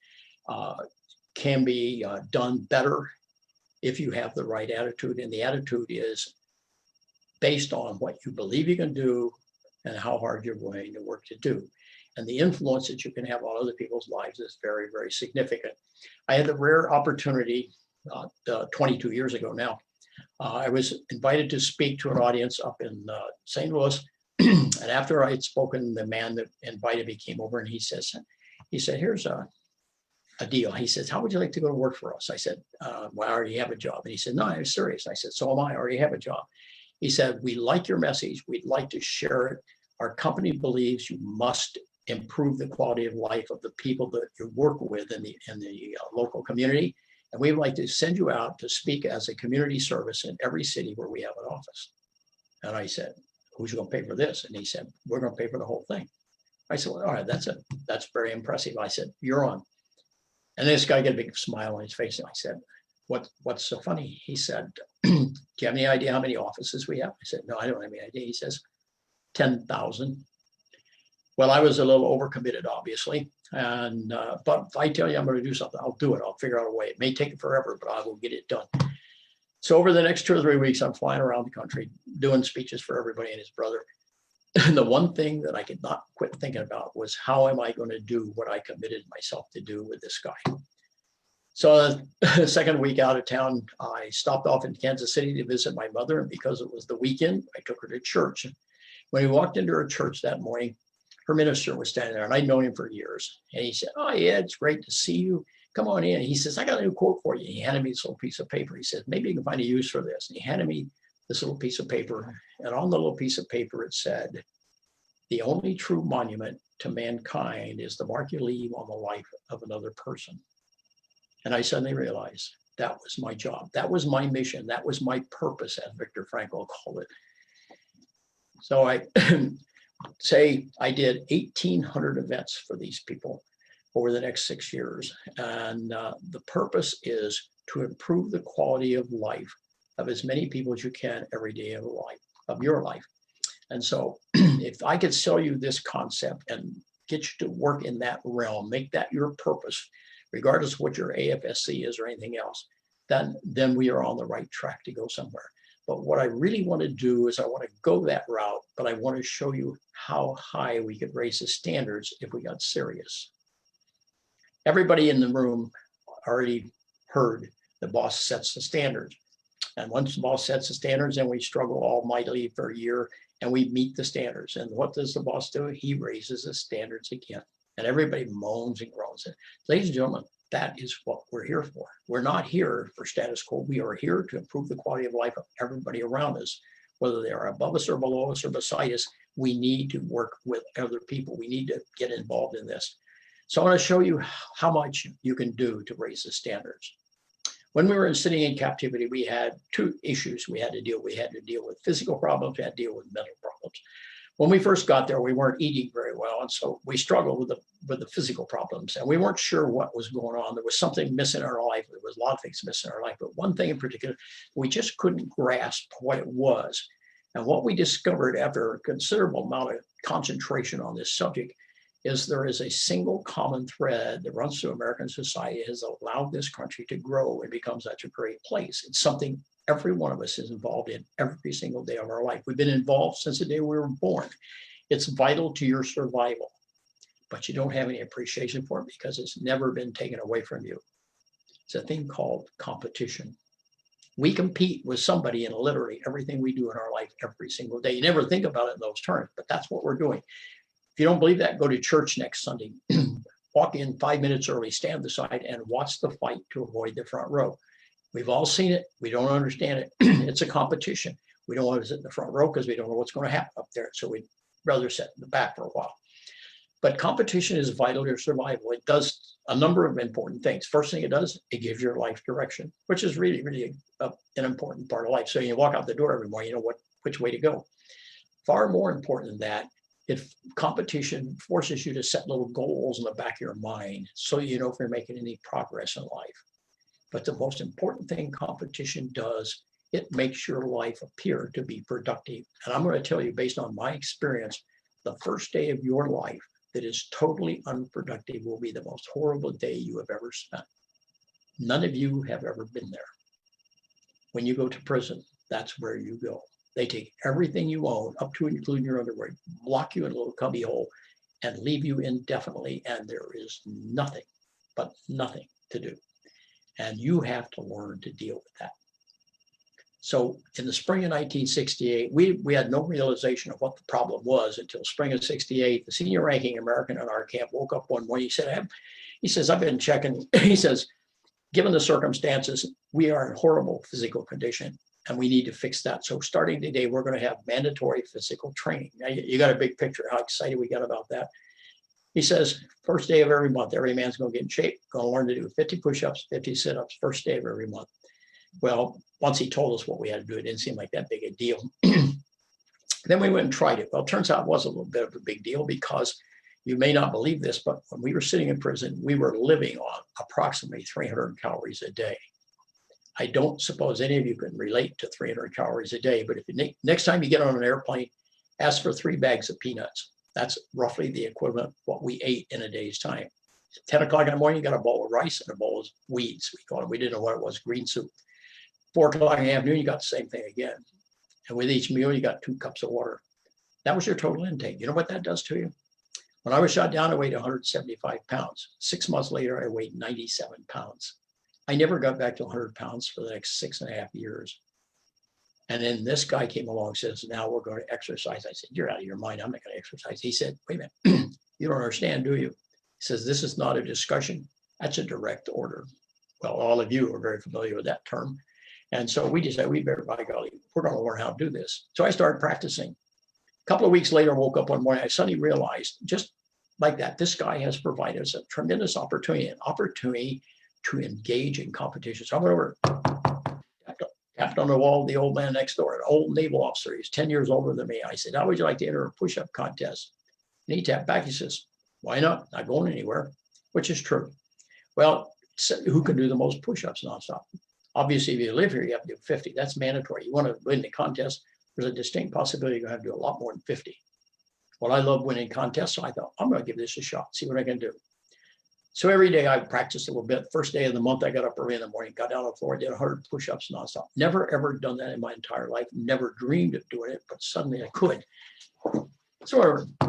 can be done better if you have the right attitude. And the attitude is based on what you believe you can do and how hard you're going to work to do. And the influence that you can have on other people's lives is very, very significant. I had the rare opportunity 22 years ago now. I was invited to speak to an audience up in St. Louis. And after I had spoken, the man that invited me came over and he said, here's a deal. He says, how would you like to go to work for us? I said, well, I already have a job. And he said, no, I'm serious. I said, so am I. I already have a job. He said, we like your message. We'd like to share it. Our company believes you must improve the quality of life of the people that you work with in the local community. And we'd like to send you out to speak as a community service in every city where we have an office. And I said, who's going to pay for this? And he said, we're going to pay for the whole thing. I said, well, all right, that's very impressive. I said, you're on. And this guy got a big smile on his face. And I said, what's so funny? He said, do you have any idea how many offices we have? I said, no, I don't have any idea. He says, 10,000. Well, I was a little overcommitted, obviously. And but if I tell you I'm going to do something, I'll do it. I'll figure out a way. It may take forever, but I will get it done. So over the next 2 or 3 weeks, I'm flying around the country doing speeches for everybody and his brother. And the one thing that I could not quit thinking about was, how am I going to do what I committed myself to do with this guy? So the second week out of town, I stopped off in Kansas City to visit my mother. And because it was the weekend, I took her to church. When we walked into her church that morning, her minister was standing there, and I'd known him for years. And he said, oh, yeah, it's great to see you. Come on in. He says, I got a new quote for you. He handed me this little piece of paper. He said, maybe you can find a use for this. And he handed me this little piece of paper. And on the little piece of paper, it said, the only true monument to mankind is the mark you leave on the life of another person. And I suddenly realized that was my job. That was my mission. That was my purpose, as Viktor Frankl called it. So I say I did 1,800 events for these people over the next 6 years. And the purpose is to improve the quality of life of as many people as you can every day of your life. And so if I could sell you this concept and get you to work in that realm, make that your purpose, regardless of what your AFSC is or anything else, then we are on the right track to go somewhere. But what I really want to do is I want to go that route, but I want to show you how high we could raise the standards if we got serious. Everybody in the room already heard the boss sets the standards. And once the boss sets the standards, then we struggle almightily for a year and we meet the standards. And what does the boss do? He raises the standards again. And everybody moans and groans. Ladies and gentlemen, that is what we're here for. We're not here for status quo. We are here to improve the quality of life of everybody around us, whether they are above us or below us or beside us. We need to work with other people. We need to get involved in this. So I want to show you how much you can do to raise the standards. When we were sitting in captivity, we had two issues we had to deal with. We had to deal with physical problems, we had to deal with mental problems. When we first got there, we weren't eating very well, and so we struggled with the physical problems, and we weren't sure what was going on. There was something missing in our life. There was a lot of things missing in our life, but one thing in particular, we just couldn't grasp what it was. And what we discovered after a considerable amount of concentration on this subject is there is a single common thread that runs through American society, has allowed this country to grow and become such a great place. It's something every one of us is involved in every single day of our life. We've been involved since the day we were born. It's vital to your survival, but you don't have any appreciation for it because it's never been taken away from you. It's a thing called competition. We compete with somebody in literally everything we do in our life every single day. You never think about it in those terms, but that's what we're doing. If you don't believe that, go to church next Sunday. Walk in 5 minutes early, stand beside, and watch the fight to avoid the front row. We've all seen it. We don't understand it. It's a competition. We don't want to sit in the front row because we don't know what's going to happen up there. So we'd rather sit in the back for a while. But competition is vital to survival. It does a number of important things. First thing it does, it gives your life direction, which is really, really an important part of life. So you walk out the door every morning, you know which way to go. Far more important than that, if competition forces you to set little goals in the back of your mind so you know if you're making any progress in life. But the most important thing competition does, it makes your life appear to be productive. And I'm going to tell you, based on my experience, the first day of your life that is totally unproductive will be the most horrible day you have ever spent. None of you have ever been there. When you go to prison, that's where you go. They take everything you own, up to and including your underwear, lock you in a little cubby hole, and leave you indefinitely, and there is nothing, but nothing to do. And you have to learn to deal with that. So in the spring of 1968, we had no realization of what the problem was until spring of 68. The senior ranking American in our camp woke up one morning. He says, I've been checking. He says, given the circumstances, we are in horrible physical condition and we need to fix that. So starting today, we're going to have mandatory physical training. Now you got a big picture how excited we got about that. He says, first day of every month, every man's going to get in shape, going to learn to do 50 push-ups, 50 sit-ups, first day of every month. Well, once he told us what we had to do, it didn't seem like that big a deal. Then we went and tried it. Well, it turns out it was a little bit of a big deal because you may not believe this, but when we were sitting in prison, we were living on approximately 300 calories a day. I don't suppose any of you can relate to 300 calories a day, but if you next time you get on an airplane, ask for 3 bags of peanuts. That's roughly the equivalent of what we ate in a day's time. 10 o'clock in the morning, you got a bowl of rice and a bowl of weeds. We call it. We didn't know what it was, green soup. 4 o'clock in the afternoon, you got the same thing again. And with each meal, you got 2 cups of water. That was your total intake. You know what that does to you? When I was shot down, I weighed 175 pounds. 6 months later, I weighed 97 pounds. I never got back to 100 pounds for the next 6.5 years. And then this guy came along and says, now we're going to exercise. I said, you're out of your mind. I'm not going to exercise. He said, wait a minute, you don't understand, do you? He says, this is not a discussion. That's a direct order. Well, all of you are very familiar with that term. And so we decided, we better, by golly, we're going to learn how to do this. So I started practicing. A couple of weeks later, I woke up one morning, I suddenly realized, just like that, this guy has provided us a tremendous opportunity, to engage in competition. So I went over, tapped on the wall of the old man next door, an old naval officer. He's 10 years older than me. I said, how would you like to enter a push-up contest? And he tapped back, he says, why not? Not going anywhere, which is true. Well, who can do the most push-ups nonstop? Obviously, if you live here, you have to do 50. That's mandatory. You want to win the contest, there's a distinct possibility you're going to have to do a lot more than 50. Well, I love winning contests, so I thought, I'm going to give this a shot, see what I can do. So every day I practiced a little bit. First day of the month, I got up early in the morning, got down on the floor, did 100 push-ups nonstop. Never, ever done that in my entire life. Never dreamed of doing it, but suddenly I could. So I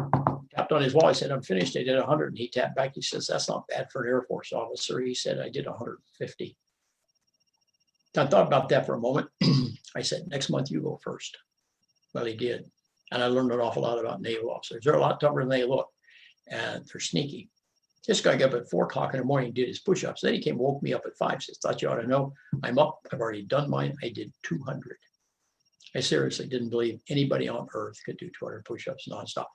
tapped on his wall. I said, I'm finished. I did 100. And he tapped back. He says, that's not bad for an Air Force officer. He said, I did 150. I thought about that for a moment. I said, next month you go first. Well, he did. And I learned an awful lot about naval officers. They're a lot tougher than they look. And they're sneaky. This guy got up at 4 o'clock in the morning, did his push-ups. Then he came, woke me up at 5. Says, thought you ought to know. I'm up. I've already done mine. I did 200. I seriously didn't believe anybody on earth could do 200 push-ups nonstop.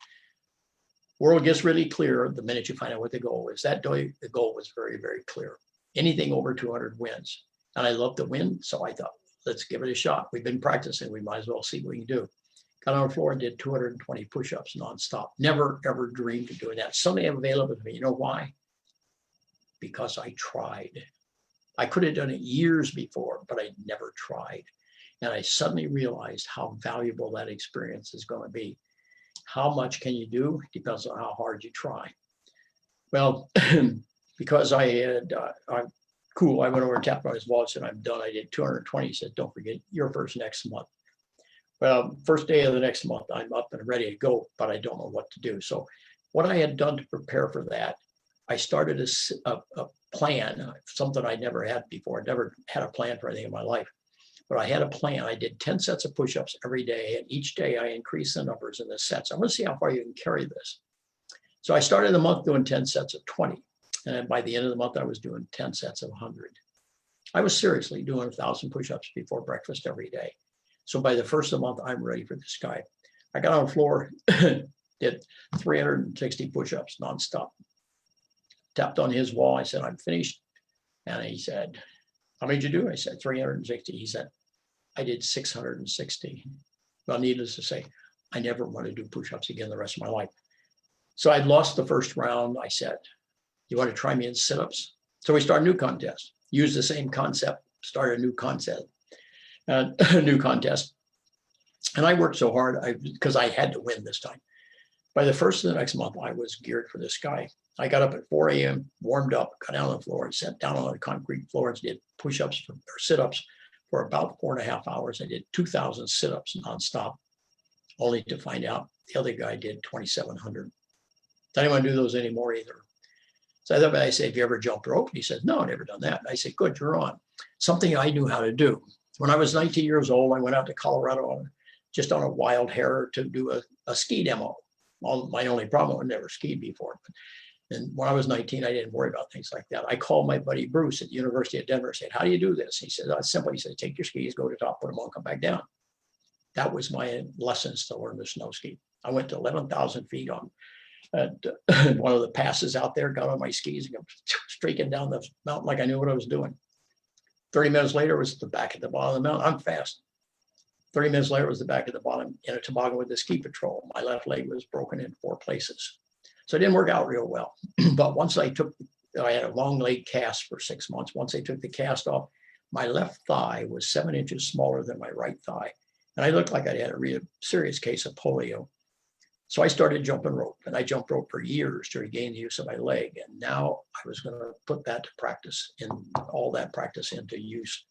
World gets really clear the minute you find out what the goal is. That day, the goal was very, very clear. Anything over 200 wins. And I love to win. So I thought, let's give it a shot. We've been practicing. We might as well see what we can do. Got on the floor and did 220 push-ups nonstop. Never, ever dreamed of doing that. Something available to me. You know why? Because I tried. I could have done it years before, but I never tried. And I suddenly realized how valuable that experience is going to be. How much can you do? Depends on how hard you try. Well, because I had, I'm cool. I went over and tapped on his wall and said, I'm done. I did 220. He said, don't forget, you're first next month. Well, first day of the next month, I'm up and ready to go, but I don't know what to do. So what I had done to prepare for that, I started a plan, something I never had before. I never had a plan for anything in my life, but I had a plan. I did 10 sets of push-ups every day, and each day I increased the numbers in the sets. I'm going to see how far you can carry this. So I started the month doing 10 sets of 20. And then by the end of the month, I was doing 10 sets of 100. I was seriously doing 1,000 push-ups before breakfast every day. So by the first of the month, I'm ready for this guy. I got on the floor, did 360 push-ups nonstop. Tapped on his wall. I said, I'm finished. And he said, how many did you do? I said, 360. He said, I did 660. Well, needless to say, I never want to do push-ups again the rest of my life. So I'd lost the first round. I said, you want to try me in sit-ups? So we started a new contest, use the same concept, started a new concept, a new contest. And I worked so hard because I had to win this time. By the first of the next month, I was geared for this guy. I got up at 4 a.m., warmed up, got down on the floor, and sat down on the concrete floor and did push-ups or sit-ups for about 4.5 hours. I did 2,000 sit-ups nonstop, only to find out the other guy did 2,700. I didn't want to do those anymore either. So I thought, I said, have you ever jumped rope? And he said, no, I've never done that. I said, good, you're on. Something I knew how to do. When I was 19 years old, I went out to Colorado just on a wild hare to do a ski demo. Well, my only problem, I'd never skied before. And when I was 19, I didn't worry about things like that. I called my buddy Bruce at the University of Denver and said, how do you do this? He said, oh, it's simple. He said, take your skis, go to the top, put them on, come back down. That was my lessons to learn to snow ski. I went to 11,000 feet on one of the passes out there, got on my skis and go streaking down the mountain like I knew what I was doing. 30 minutes later was the back at the bottom of the mountain. I'm fast. 30 minutes later was the back at the bottom in a toboggan with the ski patrol. My left leg was broken in 4 places. So it didn't work out real well. But once I had a long leg cast for 6 months. Once I took the cast off, my left thigh was 7 inches smaller than my right thigh. And I looked like I had a real serious case of polio. So I started jumping rope, and I jumped rope for years to regain the use of my leg. And now I was going to put that to practice, and all that practice into use.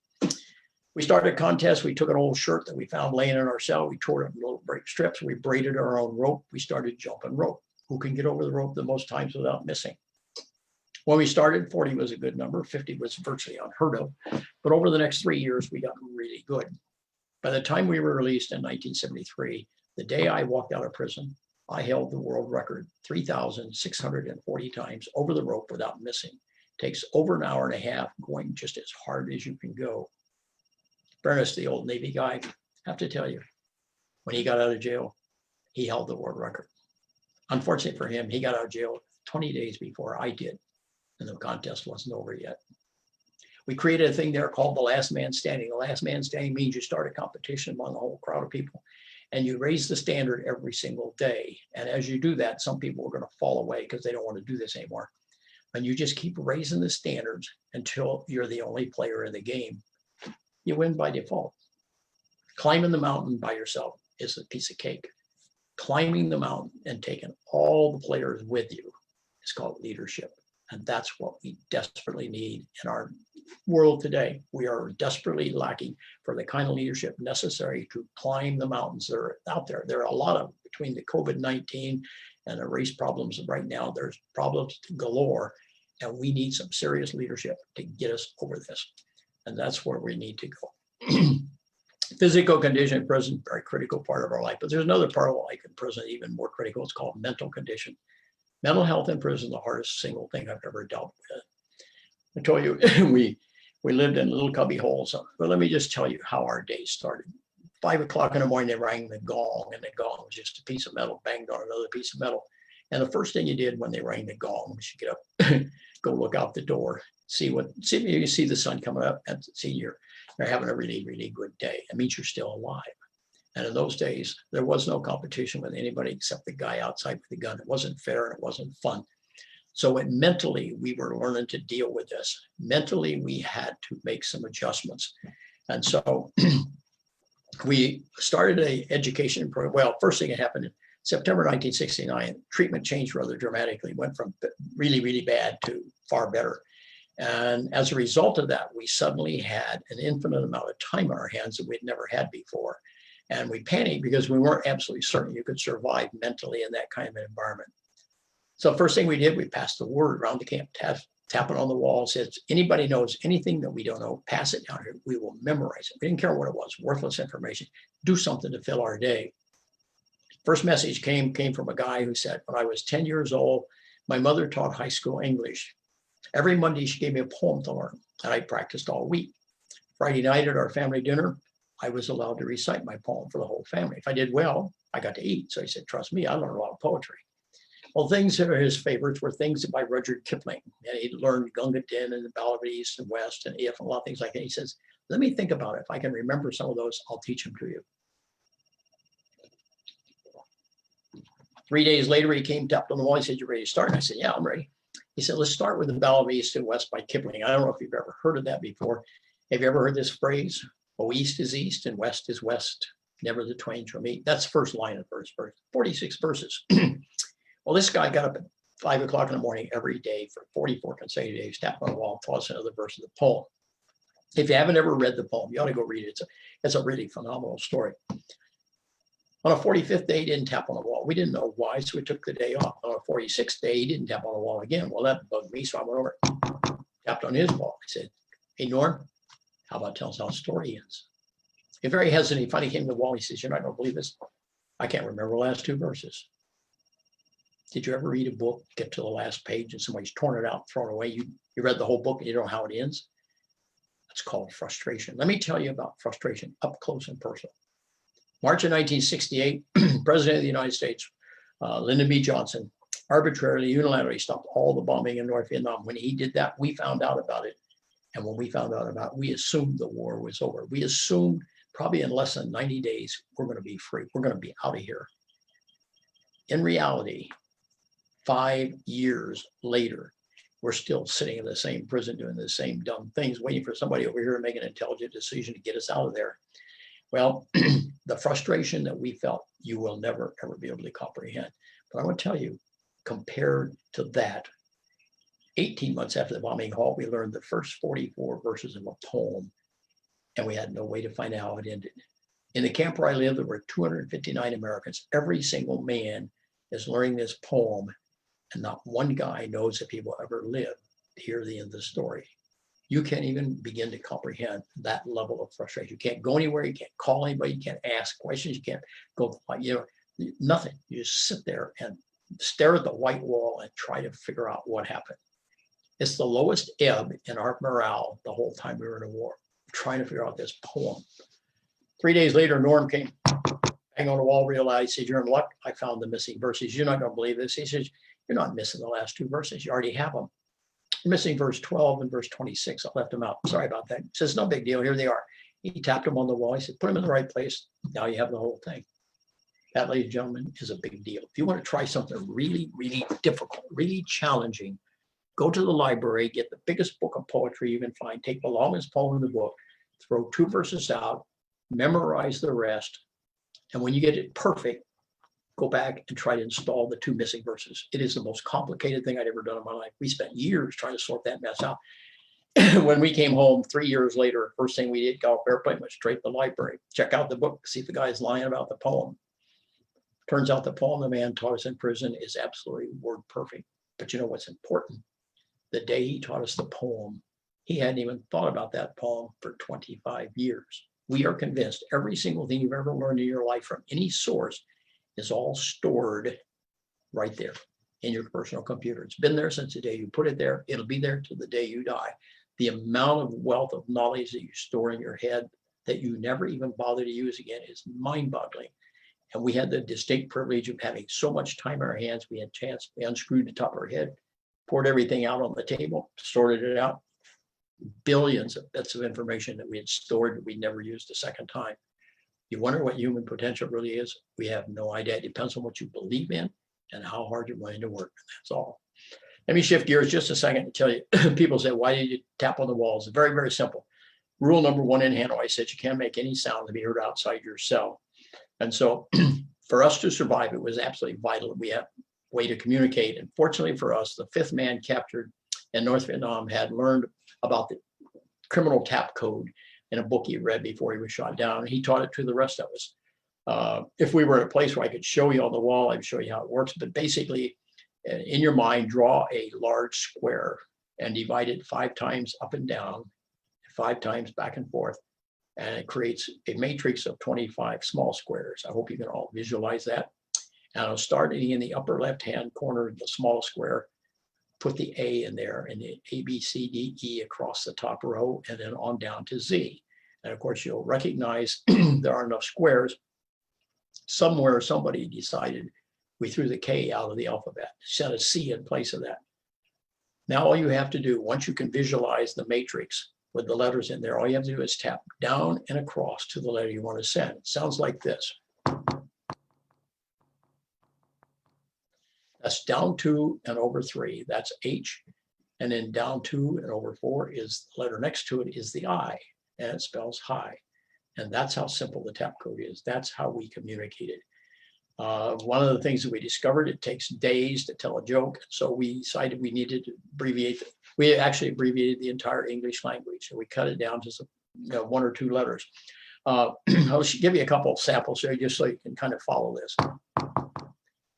We started a contest. We took an old shirt that we found laying in our cell. We tore it in little break strips. We braided our own rope. We started jumping rope. Who can get over the rope the most times without missing? When we started, 40 was a good number. 50 was virtually unheard of. But over the next 3 years, we got really good. By the time we were released in 1973, the day I walked out of prison, I held the world record 3,640 times over the rope without missing. Takes over an hour and a half going just as hard as you can go. Bernis, the old Navy guy, I have to tell you, when he got out of jail, he held the world record. Unfortunately for him, he got out of jail 20 days before I did, and the contest wasn't over yet. We created a thing there called the last man standing. The last man standing means you start a competition among a whole crowd of people, and you raise the standard every single day. And as you do that, some people are going to fall away because they don't want to do this anymore. And you just keep raising the standards until you're the only player in the game. You win by default. Climbing the mountain by yourself is a piece of cake. Climbing the mountain and taking all the players with you is called leadership. And that's what we desperately need in our world today. We are desperately lacking for the kind of leadership necessary to climb the mountains that are out there. There are a lot of, between the COVID-19 and the race problems right now, there's problems galore, and we need some serious leadership to get us over this. And that's where we need to go. Physical condition in prison, very critical part of our life, but there's another part of life in prison, even more critical. It's called mental condition. Mental health in prison, the hardest single thing I've ever dealt with. I told you, we lived in little cubby holes, but let me just tell you how our day started. 5 o'clock in the morning, they rang the gong, and the gong was just a piece of metal banged on another piece of metal. And the first thing you did when they rang the gong was you get up, go look out the door. you see the sun coming up and see you're having a really, really good day. It means you're still alive. And in those days, there was no competition with anybody except the guy outside with the gun. It wasn't fair and it wasn't fun. So mentally, we were learning to deal with this. Mentally, we had to make some adjustments. And so we started an education program. Well, first thing that happened in September 1969, treatment changed rather dramatically, went from really, really bad to far better. And as a result of that, we suddenly had an infinite amount of time on our hands that we'd never had before. And we panicked because we weren't absolutely certain you could survive mentally in that kind of an environment. So first thing we did, we passed the word around the camp, tapping on the wall, says, anybody knows anything that we don't know, pass it down here. We will memorize it. We didn't care what it was, worthless information. Do something to fill our day. First message came from a guy who said, when I was 10 years old, my mother taught high school English. Every Monday, she gave me a poem to learn, and I practiced all week. Friday night at our family dinner, I was allowed to recite my poem for the whole family. If I did well, I got to eat. So he said, trust me, I learned a lot of poetry. Well, things that are his favorites were things by Rudyard Kipling. And he learned Gunga Din and the Ballad of the East and West and If and a lot of things like that. He says, let me think about it. If I can remember some of those, I'll teach them to you. 3 days later, he came, tapped on the wall. He said, you ready to start? And I said, yeah, I'm ready. He said, let's start with the Ballad of the East and West by Kipling. I don't know if you've ever heard of that before. Have you ever heard this phrase? Oh, East is East and West is West. Never the twain shall meet. That's the first line of the first verse, 46 verses. Well, this guy got up at 5 o'clock in the morning every day for 44 consecutive days, tapped on the wall, taught us another verse of the poem. If you haven't ever read the poem, you ought to go read it. It's a really phenomenal story. On a 45th day, he didn't tap on the wall. We didn't know why, so we took the day off. On a 46th day, he didn't tap on the wall again. Well, that bugged me, so I went over, tapped on his wall. I said, hey, Norm, how about telling us how the story ends? He very hesitant. He finally came to the wall. He says, you're not going to believe this. I can't remember the last 2 verses. Did you ever read a book, get to the last page, and somebody's torn it out, thrown it away? You read the whole book and you don't know how it ends? That's called frustration. Let me tell you about frustration up close and personal. March of 1968, President of the United States, Lyndon B. Johnson, arbitrarily, unilaterally stopped all the bombing in North Vietnam. When he did that, we found out about it. And when we found out about it, we assumed the war was over. We assumed probably in less than 90 days, we're going to be free. We're going to be out of here. In reality, 5 years later, we're still sitting in the same prison doing the same dumb things, waiting for somebody over here to make an intelligent decision to get us out of there. Well, the frustration that we felt, you will never, ever be able to comprehend. But I want to tell you, compared to that, 18 months after the bombing halt, we learned the first 44 verses of a poem, and we had no way to find out how it ended. In the camp where I lived, there were 259 Americans. Every single man is learning this poem, and not one guy knows if he will ever live to hear the end of the story. You can't even begin to comprehend that level of frustration. You can't go anywhere. You can't call anybody. You can't ask questions. You can't go, nothing. You just sit there and stare at the white wall and try to figure out what happened. It's the lowest ebb in our morale the whole time we were in a war, trying to figure out this poem. 3 days later, Norm came, bang on the wall, realized, he said, you're in luck. I found the missing verses. You're not going to believe this. He says, you're not missing the last 2 verses. You already have them. You're missing verse 12 and verse 26. I left them out. Sorry about that. He says, no big deal. Here they are. He tapped them on the wall. He said, put them in the right place. Now you have the whole thing. That, ladies and gentlemen, is a big deal. If you want to try something really, really difficult, really challenging, go to the library, get the biggest book of poetry you can find, take the longest poem in the book, throw 2 verses out, memorize the rest. And when you get it perfect, go back and try to install the 2 missing verses. It is the most complicated thing I'd ever done in my life. We spent years trying to sort that mess out. When we came home 3 years later, first thing we did, got off airplane, went straight to the library, check out the book, see if the guy's lying about the poem. Turns out the poem the man taught us in prison is absolutely word perfect. But you know what's important? The day he taught us the poem, he hadn't even thought about that poem for 25 years. We are convinced every single thing you've ever learned in your life from any source is all stored right there in your personal computer. It's been there since the day you put it there. It'll be there till the day you die. The amount of wealth of knowledge that you store in your head that you never even bother to use again is mind-boggling. And we had the distinct privilege of having so much time in our hands. We had chance, we unscrewed the top of our head, poured everything out on the table, sorted it out, billions of bits of information that we had stored that we never used a second time. You wonder what human potential really is? We have no idea. It depends on what you believe in and how hard you're willing to work. That's all. Let me shift gears just a second and tell you, people say, why did you tap on the walls? It's very, very simple. Rule number one in Hanoi says you can't make any sound to be heard outside your cell. And so for us to survive, it was absolutely vital that we have a way to communicate. And fortunately for us, the fifth man captured in North Vietnam had learned about the criminal tap code in a book he read before he was shot down. He taught it to the rest of us. If we were at a place where I could show you on the wall, I'd show you how it works. But basically, in your mind, draw a large square and divide it 5 times up and down, 5 times back and forth. And it creates a matrix of 25 small squares. I hope you can all visualize that. And I'll start in the upper left-hand corner of the small square, put the A in there, and the A, B, C, D, E across the top row, and then on down to Z. And of course, you'll recognize there aren't enough squares. Somewhere, somebody decided we threw the K out of the alphabet, set a C in place of that. Now, all you have to do, once you can visualize the matrix with the letters in there, all you have to do is tap down and across to the letter you want to send. It sounds like this. That's down 2 and over 3. That's H. And then down 2 and over 4 is the letter next to it is the I, and it spells hi. And that's how simple the tap code is. That's how we communicated. One of the things that we discovered, it takes days to tell a joke. So we decided we needed to abbreviate. We actually abbreviated the entire English language. So we cut it down to some, 1 or 2 letters. I'll give you a couple of samples here just so you can kind of follow this.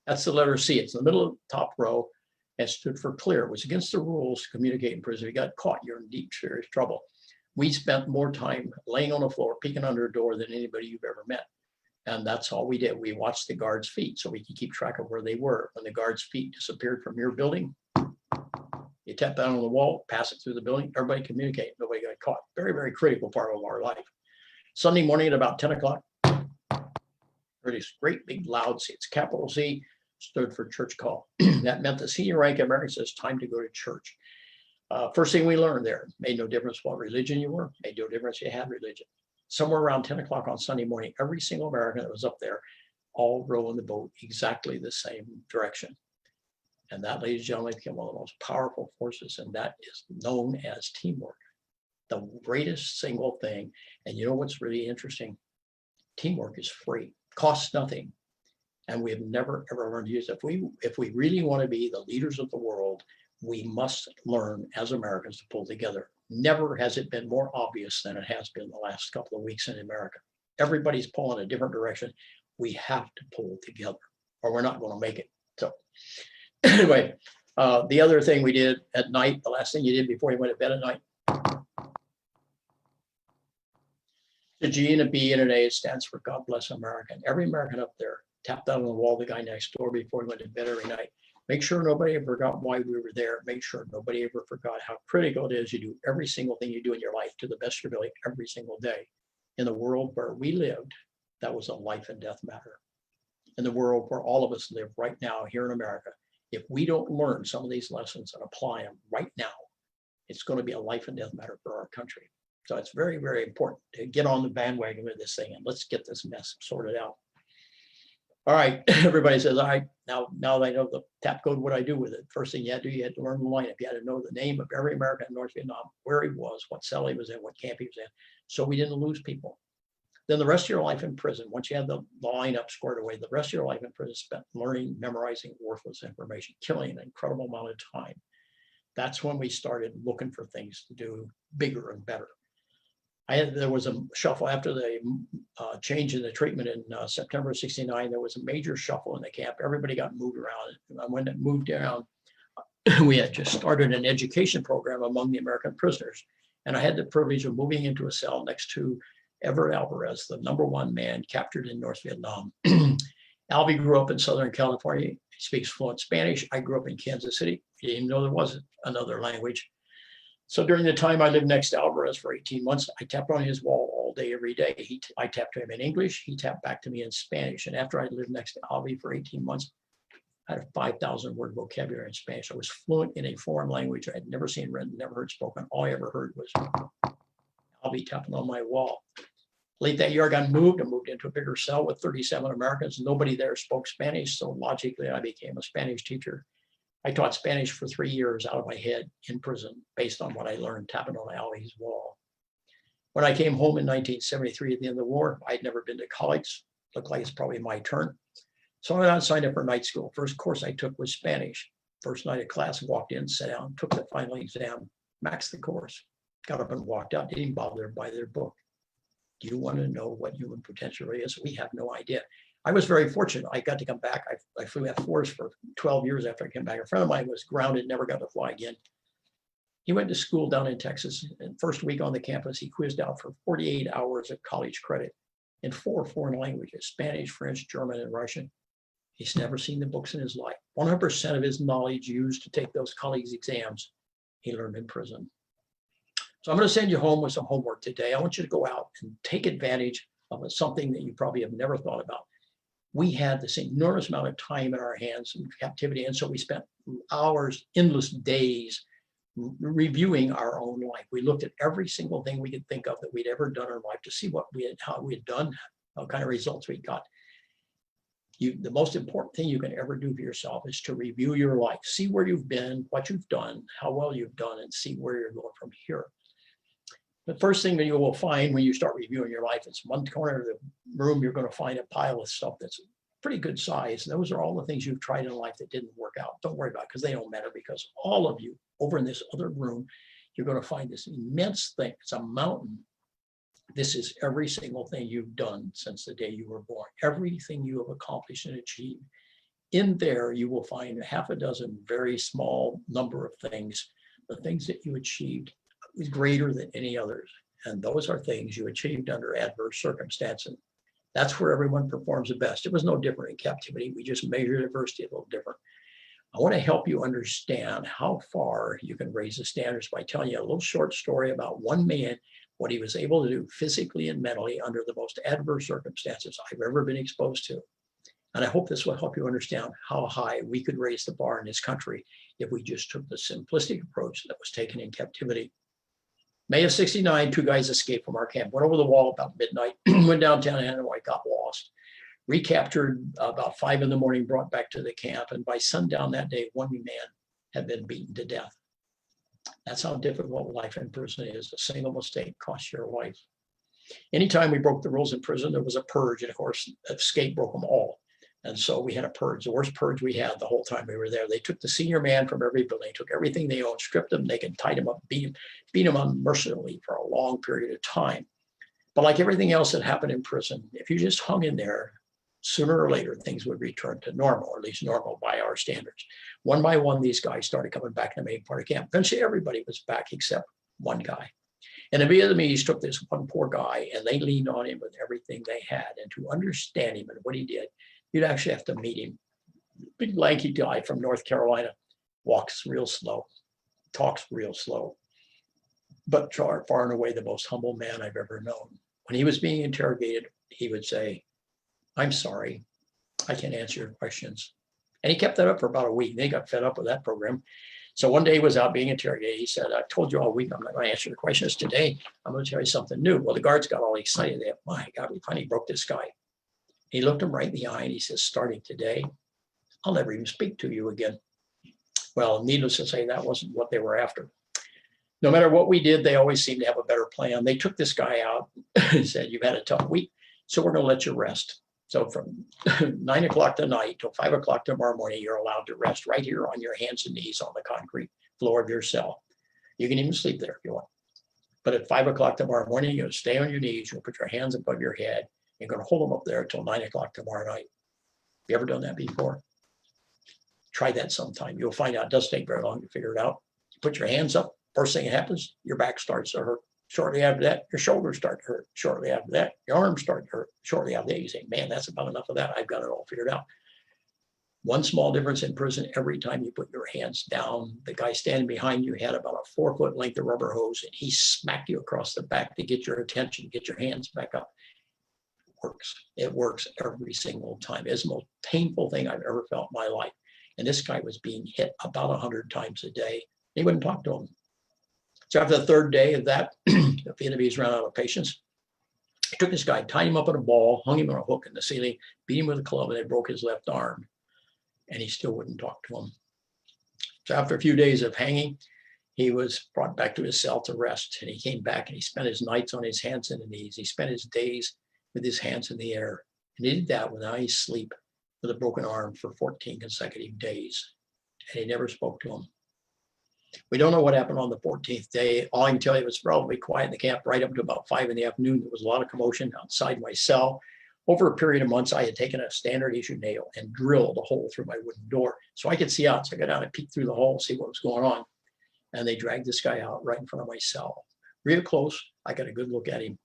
That's the letter C. It's in the middle of the top row and stood for clear. It was against the rules to communicate in prison. If you got caught, you're in deep, serious trouble. We spent more time laying on the floor, peeking under a door than anybody you've ever met. And that's all we did. We watched the guards' feet so we could keep track of where they were. When the guards' feet disappeared from your building, you tap down on the wall, pass it through the building, everybody communicate, nobody got caught. Very, very critical part of our life. Sunday morning at about 10 o'clock, heard this great big loud C. It's capital C, stood for church call. That meant the senior rank American says time to go to church. First thing we learned there, made no difference what religion you were, made no difference you had religion. Somewhere around 10 o'clock on Sunday morning, every single American that was up there, all rowing the boat exactly the same direction. And that, ladies and gentlemen, became one of the most powerful forces, and that is known as teamwork. The greatest single thing. And you know what's really interesting? Teamwork is free, costs nothing. And we have never, ever learned to use it. If we really want to be the leaders of the world, we must learn as Americans to pull together. Never has it been more obvious than it has been the last couple of weeks in America. Everybody's pulling a different direction. We have to pull together or we're not going to make it. So anyway, the other thing we did at night, the last thing you did before you went to bed at night, the G and a B and an A stands for God Bless America. And every American up there tapped out on the wall the guy next door before he went to bed every night. Make sure nobody ever forgot why we were there. Make sure nobody ever forgot how critical it is you do every single thing you do in your life to the best of your ability every single day. In the world where we lived, that was a life and death matter. In the world where all of us live right now here in America, if we don't learn some of these lessons and apply them right now, it's going to be a life and death matter for our country. So it's very, very important to get on the bandwagon with this thing and let's get this mess sorted out. All right, everybody says, all right, now that I know the tap code, what I do with it. First thing you had to do, you had to learn the lineup. You had to know the name of every American in North Vietnam, where he was, what cell he was in, what camp he was in, so we didn't lose people. Then the rest of your life in prison, once you had the lineup squared away, the rest of your life in prison spent learning, memorizing worthless information, killing an incredible amount of time. That's when we started looking for things to do bigger and better. There was a shuffle after the change in the treatment in September of '69. There was a major shuffle in the camp. Everybody got moved around. And when it moved around, we had just started an education program among the American prisoners. And I had the privilege of moving into a cell next to Everett Alvarez, the #1 man captured in North Vietnam. Albie grew up in Southern California. He speaks fluent Spanish. I grew up in Kansas City. He didn't even know there was another language. So during the time I lived next to Alvarez for 18 months, I tapped on his wall all day, every day. I tapped to him in English. He tapped back to me in Spanish. And after I lived next to Albie for 18 months, I had a 5,000 word vocabulary in Spanish. I was fluent in a foreign language I had never seen written, never heard spoken. All I ever heard was, I'll be tapping on my wall. Late that year, I got moved. I moved into a bigger cell with 37 Americans. Nobody there spoke Spanish. So logically, I became a Spanish teacher. I taught Spanish for 3 years out of my head in prison based on what I learned tapping on Ali's wall. When I came home in 1973 at the end of the war, I'd never been to college. Looked like it's probably my turn. So I went out and signed up for night school. First course I took was Spanish. First night of class, walked in, sat down, took the final exam, maxed the course, got up and walked out, didn't even bother to buy their book. Do you want to know what human potential is? We have no idea. I was very fortunate. I got to come back. I flew F4s for 12 years after I came back. A friend of mine was grounded, never got to fly again. He went to school down in Texas, and first week on the campus, he quizzed out for 48 hours of college credit in 4 foreign languages, Spanish, French, German, and Russian. He's never seen the books in his life. 100% of his knowledge used to take those college exams he learned in prison. So I'm going to send you home with some homework today. I want you to go out and take advantage of something that you probably have never thought about. We had this enormous amount of time in our hands in captivity, and so we spent hours, endless days reviewing our own life. We looked at every single thing we could think of that we'd ever done in life to see what we had, how we had done, what kind of results we got. The most important thing you can ever do for yourself is to review your life, see where you've been, what you've done, how well you've done, and see where you're going from here. The first thing that you will find when you start reviewing your life is one corner of the room, you're going to find a pile of stuff that's pretty good size. Those are all the things you've tried in life that didn't work out. Don't worry about it because they don't matter, because all of you over in this other room, you're going to find this immense thing. It's a mountain. This is every single thing you've done since the day you were born, everything you have accomplished and achieved. In there, you will find half a dozen very small number of things, the things that you achieved is greater than any others. And those are things you achieved under adverse circumstances. That's where everyone performs the best. It was no different in captivity. We just measured adversity a little different. I want to help you understand how far you can raise the standards by telling you a little short story about one man, what he was able to do physically and mentally under the most adverse circumstances I've ever been exposed to. And I hope this will help you understand how high we could raise the bar in this country if we just took the simplistic approach that was taken in captivity. May of '69, 2 guys escaped from our camp, went over the wall about midnight, went downtown Hanoi, got lost, recaptured about 5 in the morning, brought back to the camp. And by sundown that day, 1 man had been beaten to death. That's how difficult life in prison is. A single mistake costs your life. Anytime we broke the rules in prison, there was a purge. And of course, escape broke them all. And so we had a purge, the worst purge we had the whole time we were there. They took the senior man from every building, took everything they owned, stripped them, they could tied him up, beat him unmercifully for a long period of time. But like everything else that happened in prison, if you just hung in there, sooner or later, things would return to normal, or at least normal by our standards. One by one, these guys started coming back to the main part of camp. Eventually, everybody was back except one guy. And the Vietnamese took this one poor guy and they leaned on him with everything they had. And to understand him and what he did, you'd actually have to meet him. Big lanky guy from North Carolina, walks real slow, talks real slow, but far and away the most humble man I've ever known. When he was being interrogated, he would say, "I'm sorry, I can't answer your questions." And he kept that up for about a week. They got fed up with that program. So one day he was out being interrogated. He said, "I told you all week I'm not going to answer your questions today. I'm going to tell you something new." Well, the guards got all excited. They, "My God, we finally broke this guy." He looked him right in the eye and he says, "Starting today, I'll never even speak to you again." Well, needless to say, that wasn't what they were after. No matter what we did, they always seemed to have a better plan. They took this guy out and said, "You've had a tough week, so we're going to let you rest." So from 9 o'clock tonight till 5 o'clock tomorrow morning, you're allowed to rest right here on your hands and knees on the concrete floor of your cell. You can even sleep there if you want. But at 5 o'clock tomorrow morning, you're going to stay on your knees. You'll put your hands above your head. You're going to hold them up there until 9 o'clock tomorrow night. You ever done that before? Try that sometime. You'll find out it doesn't take very long to figure it out. You put your hands up. First thing that happens, your back starts to hurt. Shortly after that, your shoulders start to hurt. Shortly after that, your arms start to hurt. Shortly after that, you say, "Man, that's about enough of that. I've got it all figured out." One small difference in prison, every time you put your hands down, the guy standing behind you had about a 4-foot length of rubber hose, and he smacked you across the back to get your attention, get your hands back up. It works. It works every single time. It's the most painful thing I've ever felt in my life. And this guy was being hit about 100 times a day. He wouldn't talk to him. So after the third day of that, the Vietnamese ran out of patience. He took this guy, tied him up in a ball, hung him on a hook in the ceiling, beat him with a club, and they broke his left arm. And he still wouldn't talk to him. So after a few days of hanging, he was brought back to his cell to rest. And he came back and he spent his nights on his hands and knees. He spent his days with his hands in the air. And he did that without any sleep with a broken arm for 14 consecutive days. And he never spoke to him. We don't know what happened on the 14th day. All I can tell you, it was relatively quiet in the camp right up to about 5 in the afternoon. There was a lot of commotion outside my cell. Over a period of months, I had taken a standard issue nail and drilled a hole through my wooden door so I could see out. So I got out and peeked through the hole, see what was going on. And they dragged this guy out right in front of my cell. Real close, I got a good look at him.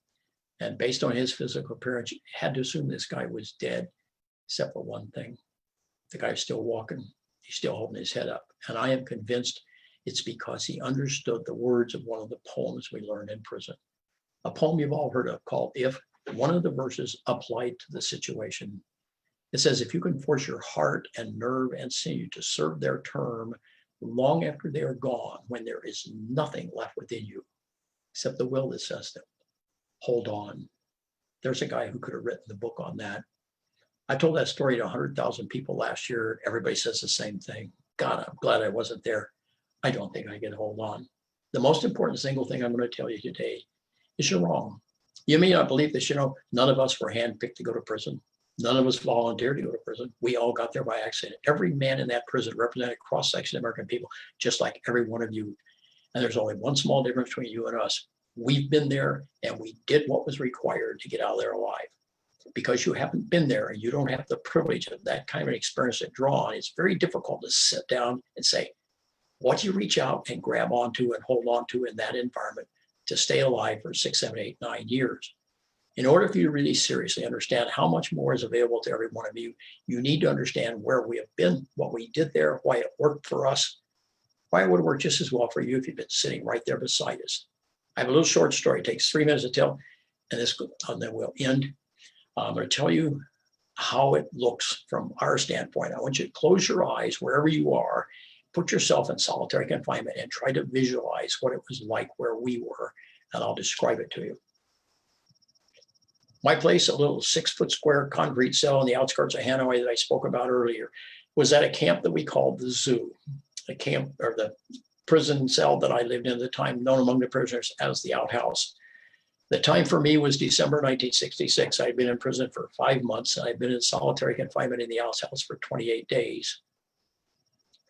And based on his physical appearance, you had to assume this guy was dead, except for one thing. The guy's still walking. He's still holding his head up. And I am convinced it's because he understood the words of one of the poems we learned in prison. A poem you've all heard of called If. One of the verses applied to the situation. It says, if you can force your heart and nerve and sinew to serve their term long after they are gone, when there is nothing left within you except the will that says them, hold on. There's a guy who could have written the book on that. I told that story to 100,000 people last year. Everybody says the same thing. God, I'm glad I wasn't there. I don't think I can hold on. The most important single thing I'm going to tell you today is you're wrong. You may not believe this, none of us were handpicked to go to prison. None of us volunteered to go to prison. We all got there by accident. Every man in that prison represented a cross-section of American people, just like every one of you. And there's only one small difference between you and us. We've been there and we did what was required to get out of there alive. Because you haven't been there and you don't have the privilege of that kind of an experience to draw on, it's very difficult to sit down and say, what do you reach out and grab onto and hold on to in that environment to stay alive for 6, 7, 8, 9 years? In order for you to really seriously understand how much more is available to every one of you, you need to understand where we have been, what we did there, why it worked for us, why it would work just as well for you if you'd been sitting right there beside us. I have a little short story. It takes 3 minutes to tell, and then we'll end. I'm going to tell you how it looks from our standpoint. I want you to close your eyes wherever you are, put yourself in solitary confinement, and try to visualize what it was like where we were, and I'll describe it to you. My place, a little 6-foot square concrete cell in the outskirts of Hanoi that I spoke about earlier, was at a camp that we called the zoo, the camp or the prison cell that I lived in at the time, known among the prisoners as the outhouse. The time for me was December 1966. I had been in prison for 5 months, and I'd been in solitary confinement in the outhouse for 28 days.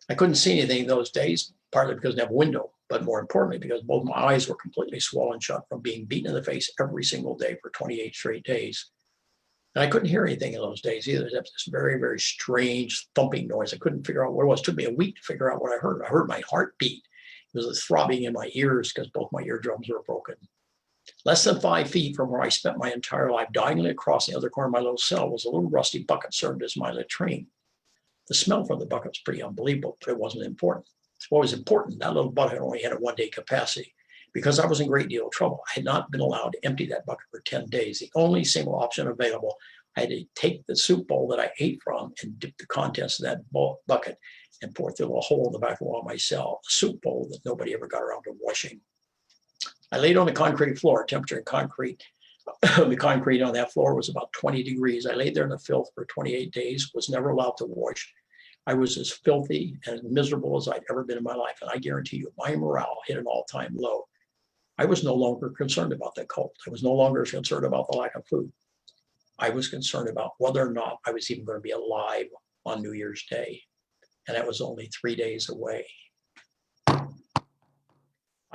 I couldn't see anything those days, partly because I didn't have a window, but more importantly, because both my eyes were completely swollen shut from being beaten in the face every single day for 28 straight days. And I couldn't hear anything in those days either. There was this very, very strange thumping noise. I couldn't figure out what it was. It took me a week to figure out what I heard. I heard my heart beat. It was a throbbing in my ears because both my eardrums were broken. Less than 5 feet from where I spent my entire life, diagonally across the other corner of my little cell, was a little rusty bucket served as my latrine. The smell from the bucket was pretty unbelievable, but it wasn't important. What was important, that little bucket only had a 1-day capacity. Because I was in a great deal of trouble, I had not been allowed to empty that bucket for 10 days. The only single option available, I had to take the soup bowl that I ate from and dip the contents of that bucket and pour it through a hole in the back wall of my cell, a soup bowl that nobody ever got around to washing. I laid on the concrete floor. Temperature in concrete, the concrete on that floor was about 20 degrees. I laid there in the filth for 28 days, was never allowed to wash. I was as filthy and miserable as I'd ever been in my life. And I guarantee you, my morale hit an all-time low. I was no longer concerned about the cold. I was no longer concerned about the lack of food. I was concerned about whether or not I was even going to be alive on New Year's Day. And that was only 3 days away.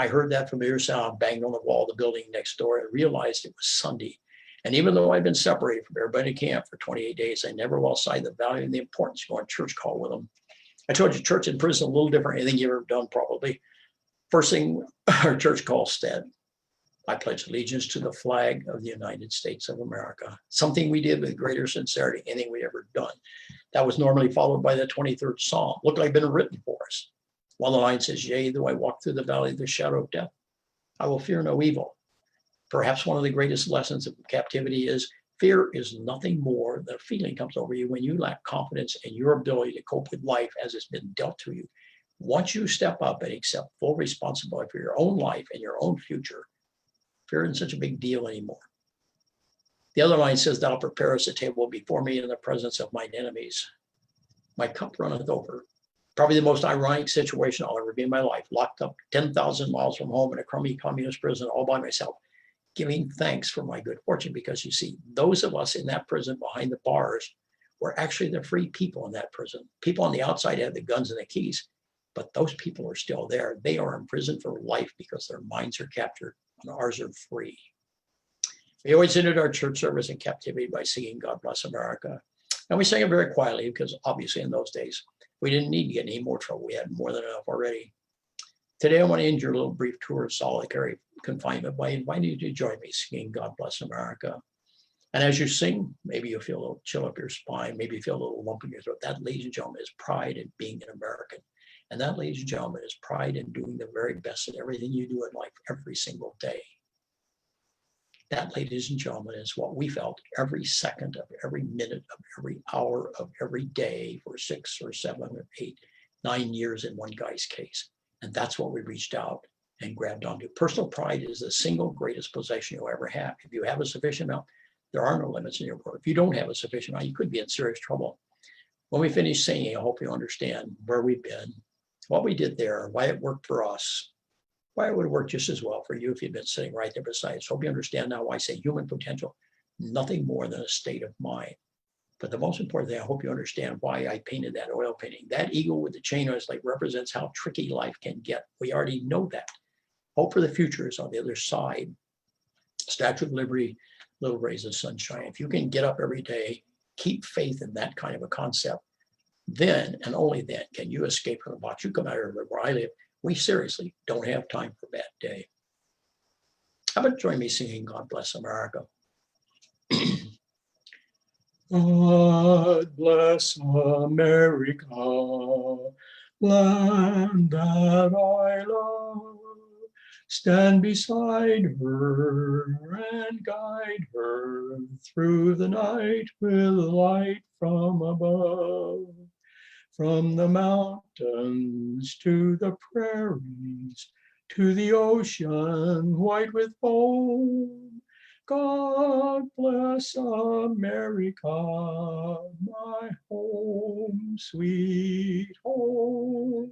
I heard that familiar sound banged on the wall of the building next door and realized it was Sunday. And even though I'd been separated from everybody in camp for 28 days, I never lost sight of the value and the importance of going to church call with them. I told you church in prison a little different than anything you've ever done probably. First thing our church call said, I pledge allegiance to the flag of the United States of America. Something we did with greater sincerity than anything we'd ever done. That was normally followed by the 23rd Psalm. Looked like it'd been written for us. One of the lines says, yea, though I walk through the valley of the shadow of death, I will fear no evil. Perhaps one of the greatest lessons of captivity is Fear is nothing more than a feeling comes over you when you lack confidence in your ability to cope with life as it's been dealt to you. Once you step up and accept full responsibility for your own life and your own future, fear isn't such a big deal anymore. The other line says, thou preparest a table before me in the presence of mine enemies. My cup runneth over. Probably the most ironic situation I'll ever be in my life, locked up 10,000 miles from home in a crummy communist prison all by myself, giving thanks for my good fortune. Because you see, those of us in that prison behind the bars were actually the free people in that prison. People on the outside had the guns and the keys, but those people are still there. They are in prison for life because their minds are captured and ours are free. We always ended our church service in captivity by singing God Bless America. And we sang it very quietly because obviously in those days, we didn't need to get any more trouble. We had more than enough already. Today, I want to end your little brief tour of solitary confinement by inviting you to join me singing God Bless America. And as you sing, maybe you feel a little chill up your spine, maybe you feel a little lump in your throat. That, ladies and gentlemen, is pride in being an American. And that, ladies and gentlemen, is pride in doing the very best in everything you do in life every single day. That, ladies and gentlemen, is what we felt every second of every minute of every hour of every day for 6 or 7 or 8, 9 years in one guy's case. And that's what we reached out and grabbed onto. Personal pride is the single greatest possession you'll ever have. If you have a sufficient amount, there are no limits in your world. If you don't have a sufficient amount, you could be in serious trouble. When we finish singing, I hope you understand where we've been, what we did there, why it worked for us, why it would have worked just as well for you if you'd been sitting right there beside us. Hope you understand now why I say human potential, nothing more than a state of mind. But the most important thing, I hope you understand why I painted that oil painting. That eagle with the chain on its leg represents how tricky life can get. We already know that. Hope for the future is on the other side. Statue of Liberty, little rays of sunshine. If you can get up every day, keep faith in that kind of a concept, then and only then can you escape from the box. You come out here where I live. We seriously don't have time for a bad day. How about join me singing God Bless America? God bless America, land that I love. Stand beside her and guide her through the night with light from above. From the mountains to the prairies, to the ocean white with foam. God bless America, my home, sweet home.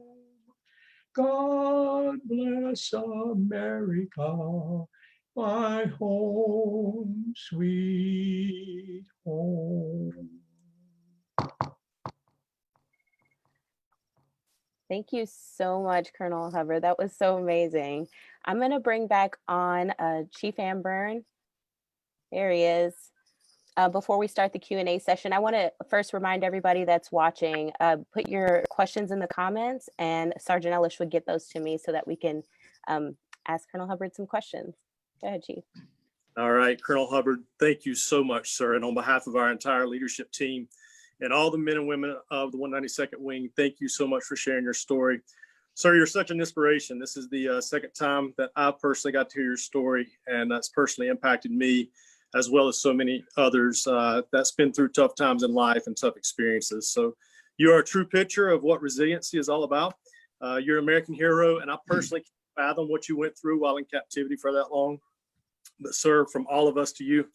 God bless America, my home, sweet home. Thank you so much, Colonel Hubbard. That was so amazing. I'm going to bring back on Chief Amburn. There he is. Before we start the Q&A session, I want to first remind everybody that's watching, put your questions in the comments and Sergeant Ellis would get those to me so that we can ask Colonel Hubbard some questions. Go ahead, Chief. All right, Colonel Hubbard, thank you so much, sir. And on behalf of our entire leadership team and all the men and women of the 192nd Wing, thank you so much for sharing your story. Sir, you're such an inspiration. This is the second time that I personally got to hear your story, and that's personally impacted me, as well as so many others that's been through tough times in life and tough experiences. So you are a true picture of what resiliency is all about. You're an American hero, and I personally can't fathom what you went through while in captivity for that long. But sir, from all of us to you,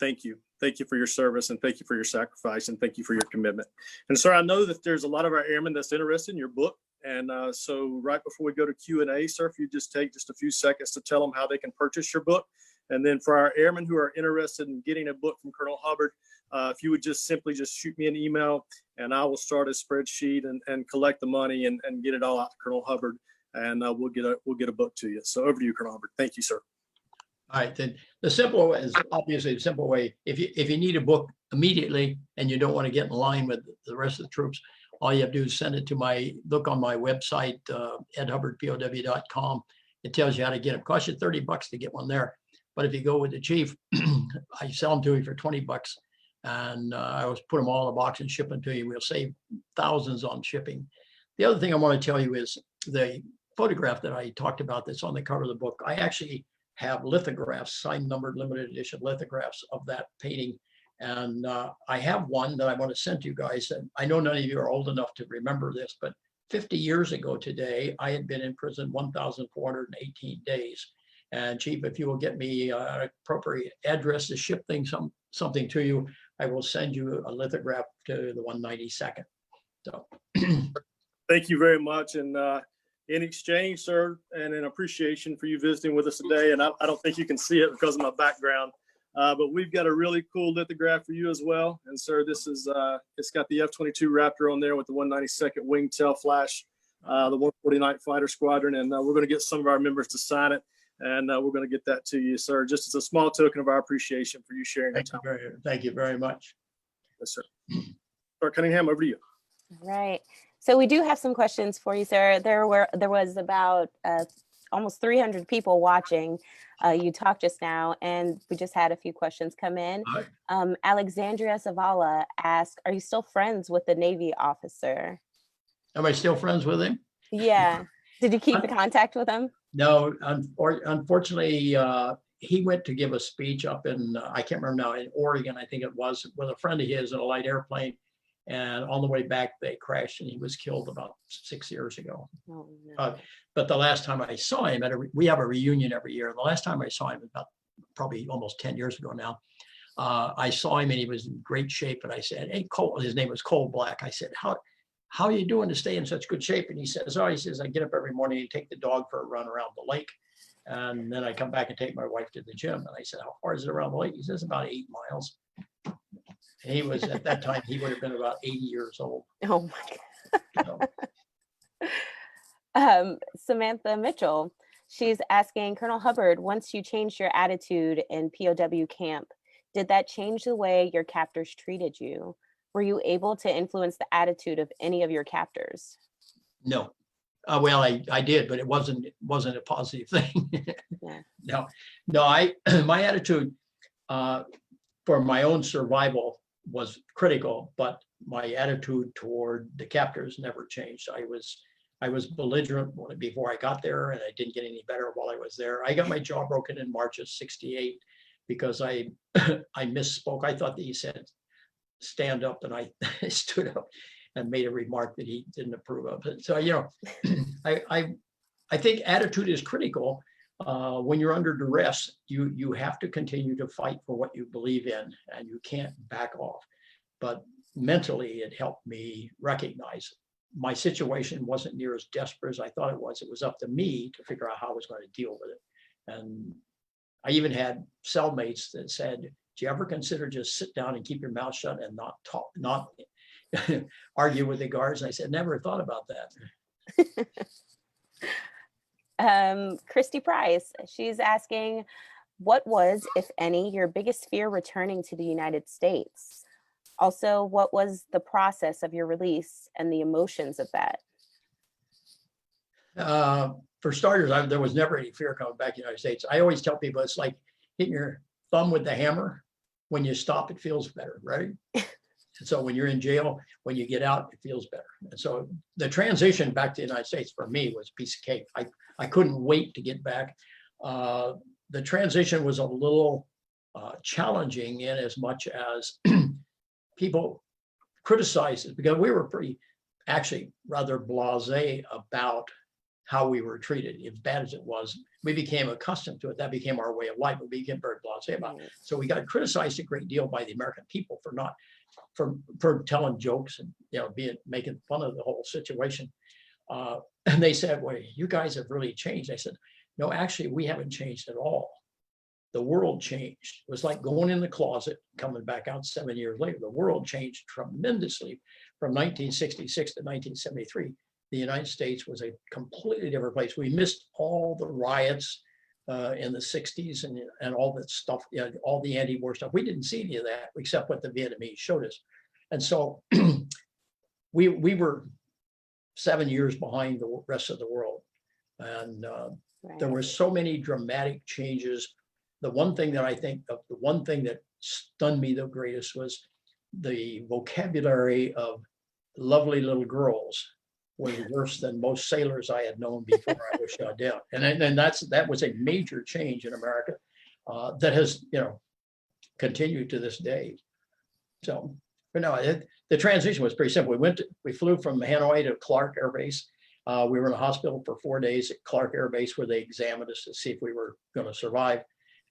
thank you. Thank you for your service, and thank you for your sacrifice, and thank you for your commitment. And sir, I know that there's a lot of our airmen that's interested in your book. And so right before we go to Q&A, sir, if you just take just a few seconds to tell them how they can purchase your book. And then for our airmen who are interested in getting a book from Colonel Hubbard, if you would just simply shoot me an email, and I will start a spreadsheet and collect the money and get it all out to Colonel Hubbard, and we'll get a book to you. So over to you, Colonel Hubbard. Thank you, sir. All right, then the simple way is obviously the simple way. If you need a book immediately and you don't want to get in line with the rest of the troops, all you have to do is send it to look on my website, edhubbardpow.com. It tells you how to get them. It costs you $30 to get one there. But if you go with the chief, I sell them to you for $20, and I always put them all in a box and ship them to you. We'll save thousands on shipping. The other thing I want to tell you is the photograph that I talked about that's on the cover of the book. I actually have lithographs, signed, numbered, limited edition lithographs of that painting And I have one that I want to send to you guys. And I know none of you are old enough to remember this, but 50 years ago today, I had been in prison 1,418 days. And Chief, if you will get me an appropriate address to ship something to you, I will send you a lithograph to the 192nd. So Thank you very much. And in exchange, sir, and in appreciation for you visiting with us today, and I don't think you can see it because of my background, but we've got a really cool lithograph for you as well. And sir, this is, it's got the F-22 Raptor on there with the 192nd Wing Tail Flash, the 149th Fighter Squadron, and we're going to get some of our members to sign it. And we're going to get that to you, sir, just as a small token of our appreciation for you sharing your time. Thank you very much. Yes, sir. Sir Cunningham, over to you. Right. So we do have some questions for you, sir. There was about almost 300 people watching you talk just now, and we just had a few questions come in. Alexandria Zavala asked, "Are you still friends with the Navy officer?" Am I still friends with him? Yeah. Did you keep in contact with him? No, unfortunately, he went to give a speech up in, I can't remember now, in Oregon, I think it was, with a friend of his in a light airplane. And on the way back, they crashed and he was killed about 6 years ago. Oh, no. But the last time I saw him, we have a reunion every year. The last time I saw him, about probably almost 10 years ago now, I saw him and he was in great shape. And I said, "Hey, Cole," his name was Cole Black. I said, how are you doing to stay in such good shape?" And he says, "Oh," he says, "I get up every morning and take the dog for a run around the lake. And then I come back and take my wife to the gym." And I said, "How far is it around the lake?" He says, "About 8 miles. And he was, at that time, he would have been about 80 years old. Oh my God. Samantha Mitchell, she's asking, "Colonel Hubbard, once you changed your attitude in POW camp, did that change the way your captors treated you? Were you able to influence the attitude of any of your captors?" No. Well, I did, but it wasn't a positive thing. Yeah. No, my attitude for my own survival was critical, but my attitude toward the captors never changed. I was belligerent before I got there, and I didn't get any better while I was there. I got my jaw broken in March of '68 because I misspoke. I thought that he said stand up, and I stood up and made a remark that he didn't approve of. So, I think attitude is critical. When you're under duress, you have to continue to fight for what you believe in, and you can't back off. But mentally, it helped me recognize my situation wasn't near as desperate as I thought it was. It was up to me to figure out how I was going to deal with it. And I even had cellmates that said, "Do you ever consider just sit down and keep your mouth shut and not talk, not argue with the guards?" And I said, "Never thought about that." Christy Price, she's asking, "What was, if any, your biggest fear returning to the United States? Also, what was the process of your release and the emotions of that?" For starters, there was never any fear coming back to the United States. I always tell people it's like hitting your thumb with the hammer. When you stop, it feels better, right? And so when you're in jail, when you get out, it feels better. And so the transition back to the United States for me was a piece of cake. I couldn't wait to get back. The transition was a little challenging in as much as people criticized it because we were actually rather blasé about how we were treated. As bad as it was, we became accustomed to it. That became our way of life. We became very blasé about it. So we got criticized a great deal by the American people for telling jokes and making fun of the whole situation. And they said, "Well, you guys have really changed." I said, "No, actually, we haven't changed at all. The world changed. It was like going in the closet, coming back out 7 years later. The world changed tremendously from 1966 to 1973. The United States was a completely different place. We missed all the riots in the 60s and all that stuff, all the anti-war stuff. We didn't see any of that except what the Vietnamese showed us. And so we were 7 years behind the rest of the world. And there were so many dramatic changes. The one thing that stunned me the greatest was the vocabulary of lovely little girls was worse than most sailors I had known before I was shot down. And that was a major change in America that has, continued to this day. So, but no, the transition was pretty simple. We flew from Hanoi to Clark Air Base. We were in the hospital for 4 days at Clark Air Base, where they examined us to see if we were going to survive,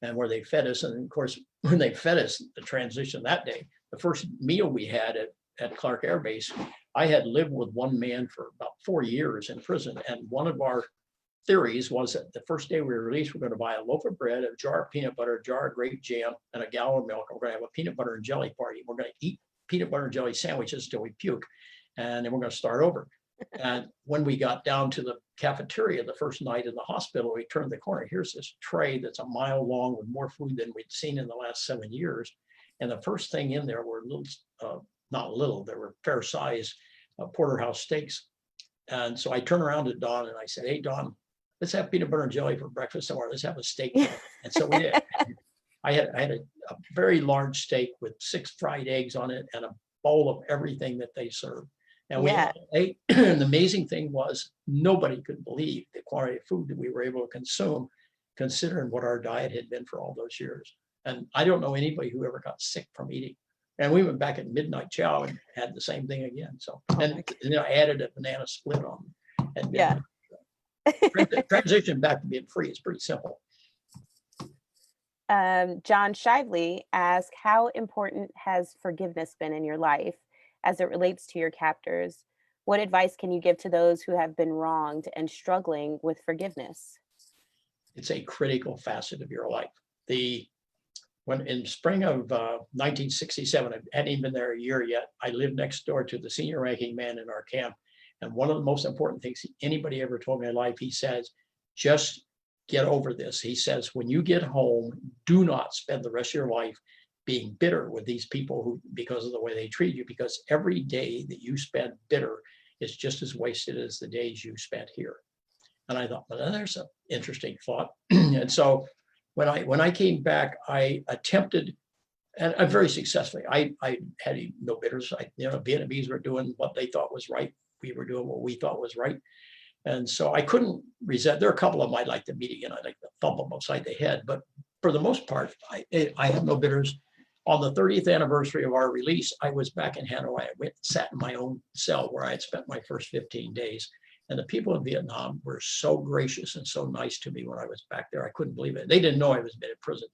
and where they fed us. And of course, when they fed us, the transition that day, the first meal we had at Clark Air Base, I had lived with one man for about 4 years in prison. And one of our theories was that the first day we were released, we're going to buy a loaf of bread, a jar of peanut butter, a jar of grape jam, and a gallon of milk. We're going to have a peanut butter and jelly party. We're going to eat peanut butter and jelly sandwiches till we puke, and then we're going to start over. And when we got down to the cafeteria the first night in the hospital, we turned the corner. Here's this tray that's a mile long with more food than we'd seen in the last 7 years. And the first thing in there were not little, they were fair size porterhouse steaks. And so I turned around to Don and I said, "Hey, Don, let's have peanut butter and jelly for breakfast somewhere. Let's have a steak." And so we did. I had a very large steak with 6 fried eggs on it and a bowl of everything that they served. And we ate. And the amazing thing was nobody could believe the quantity of food that we were able to consume, considering what our diet had been for all those years. And I don't know anybody who ever got sick from eating. And we went back at midnight chow and had the same thing again. So, and I added a banana split on. And transition back to being free is pretty simple. John Shively asked, how important has forgiveness been in your life as it relates to your captors? What advice can you give to those who have been wronged and struggling with forgiveness? It's a critical facet of your life. When in spring of 1967, I hadn't even been there a year yet, I lived next door to the senior ranking man in our camp. And one of the most important things anybody ever told me in life, he says, just get over this. He says, when you get home, do not spend the rest of your life being bitter with these people who, because of the way they treat you, because every day that you spend bitter is just as wasted as the days you spent here. And I thought, well, there's an interesting thought. And so when I came back, I attempted, and very successfully, I had no bitters. Vietnamese were doing what they thought was right. We were doing what we thought was right. And so I couldn't resent. There are a couple of them I'd like to meet again. I'd like to thump them upside the head. But for the most part, I had no bitters. On the 30th anniversary of our release, I was back in Hanoi. I went and sat in my own cell where I had spent my first 15 days. And the people in Vietnam were so gracious and so nice to me when I was back there. I couldn't believe it. They didn't know I was been in prison.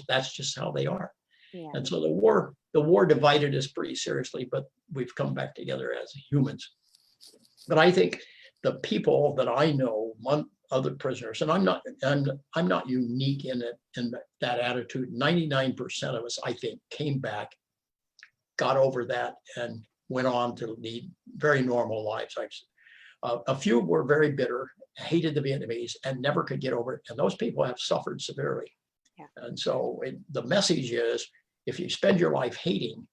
That's just how they are. Yeah. And so the war divided us pretty seriously, but we've come back together as humans. But I think the people that I know, other prisoners, and I'm not unique in that attitude. 99% of us, I think, came back, got over that, and went on to lead very normal lives. A few were very bitter, hated the Vietnamese, and never could get over it. And those people have suffered severely. Yeah. And so the message is, if you spend your life hating,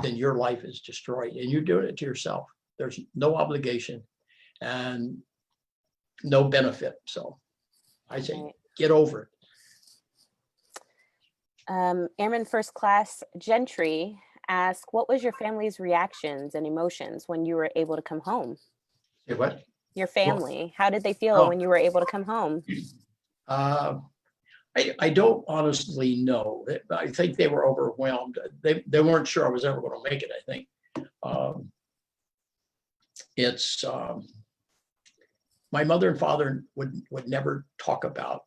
then your life is destroyed, and you're doing it to yourself. There's no obligation and no benefit. So I say, get over it. Airman First Class Gentry asked, what was your family's reactions and emotions when you were able to come home? Say what? Your family, how did they feel when you were able to come home? I don't honestly know. I think they were overwhelmed. They weren't sure I was ever going to make it, I think. My mother and father would never talk about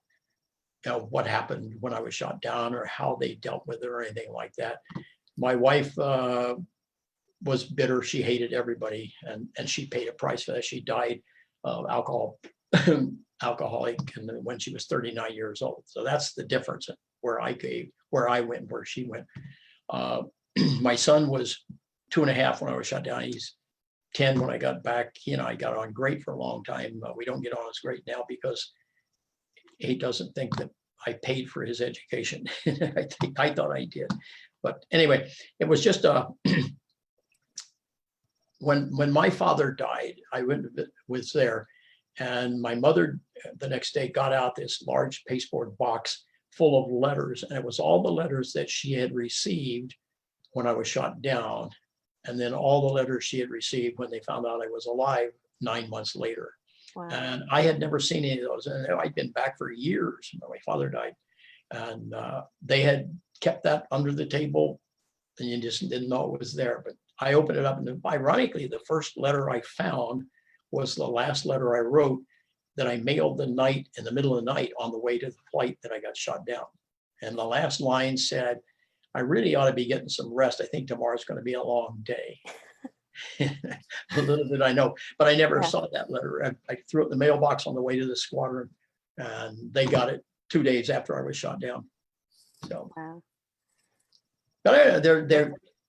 what happened when I was shot down or how they dealt with it or anything like that. My wife was bitter. She hated everybody, and she paid a price for that. She died of alcoholic, and when she was 39 years old. So that's the difference where I went, where she went. My son was 2.5 when I was shot down. He's 10 when I got back. He and I got on great for a long time. We don't get on as great now because he doesn't think that I paid for his education. I thought I did. But anyway, it was just when my father died, I was there, and my mother the next day got out this large pasteboard box full of letters, and it was all the letters that she had received when I was shot down, and then all the letters she had received when they found out I was alive 9 months later. Wow. And I had never seen any of those, and I'd been back for years when my father died, and they had kept that under the table and you just didn't know it was there. But I opened it up, and ironically, the first letter I found was the last letter I wrote that I mailed the night in the middle of the night on the way to the flight that I got shot down. And the last line said, "I really ought to be getting some rest. I think tomorrow's going to be a long day." Little did I know, but I never saw that letter. I threw it in the mailbox on the way to the squadron, and they got it 2 days after I was shot down. So, Wow. but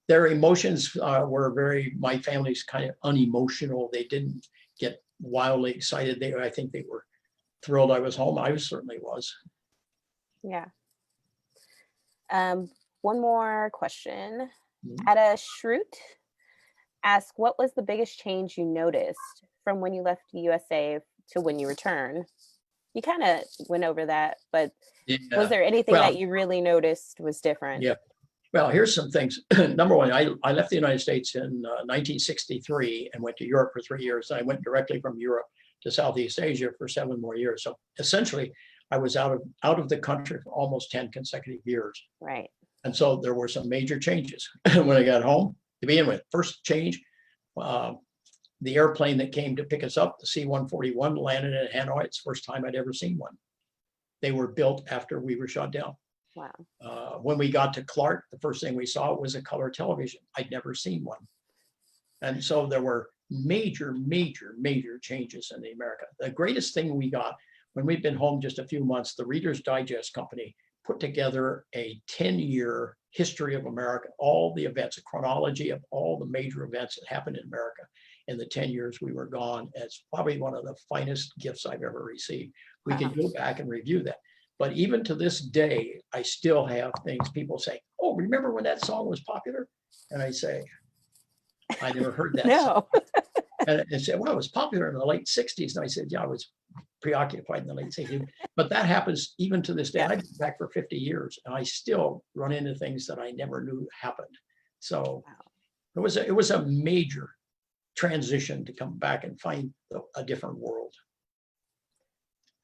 their emotions were very. My family's kind of unemotional. They didn't get wildly excited. I think they were thrilled I was home. I certainly was. Yeah. One more question. Mhm. Ada Schrute asked, what was the biggest change you noticed from when you left the USA to when you returned? You kind of went over that, but was there anything Well, that you really noticed was different? Yeah. Well, here's some things. Number one, I left the United States in 1963 and went to Europe for 3 years. I went directly from Europe to Southeast Asia for 7 more years. So essentially, I was out of the country for almost 10 consecutive years. Right. And so there were some major changes when I got home. To begin with, first change, the airplane that came to pick us up, the C-141, landed in Hanoi. It's the first time I'd ever seen one. They were built after we were shot down. Wow. When we got to Clark, the first thing we saw was a color television. I'd never seen one. And so there were major, major, major changes in America. The greatest thing we got when we'd been home just a few months, the Reader's Digest Company put together a 10-year history of America, all the events, a chronology of all the major events that happened in America in the 10 years we were gone. It's probably one of the finest gifts I've ever received. We could go back and review that. But even to this day, I still have things people say, "Oh, remember when that song was popular?" And I say, "I never heard that song." No. And they said, "Well, it was popular in the late 60s. And I said, "Yeah, I was preoccupied in the late 60s. But that happens even to this day. I've been back for 50 years, and I still run into things that I never knew happened. So it was a major transition to come back and find a different world.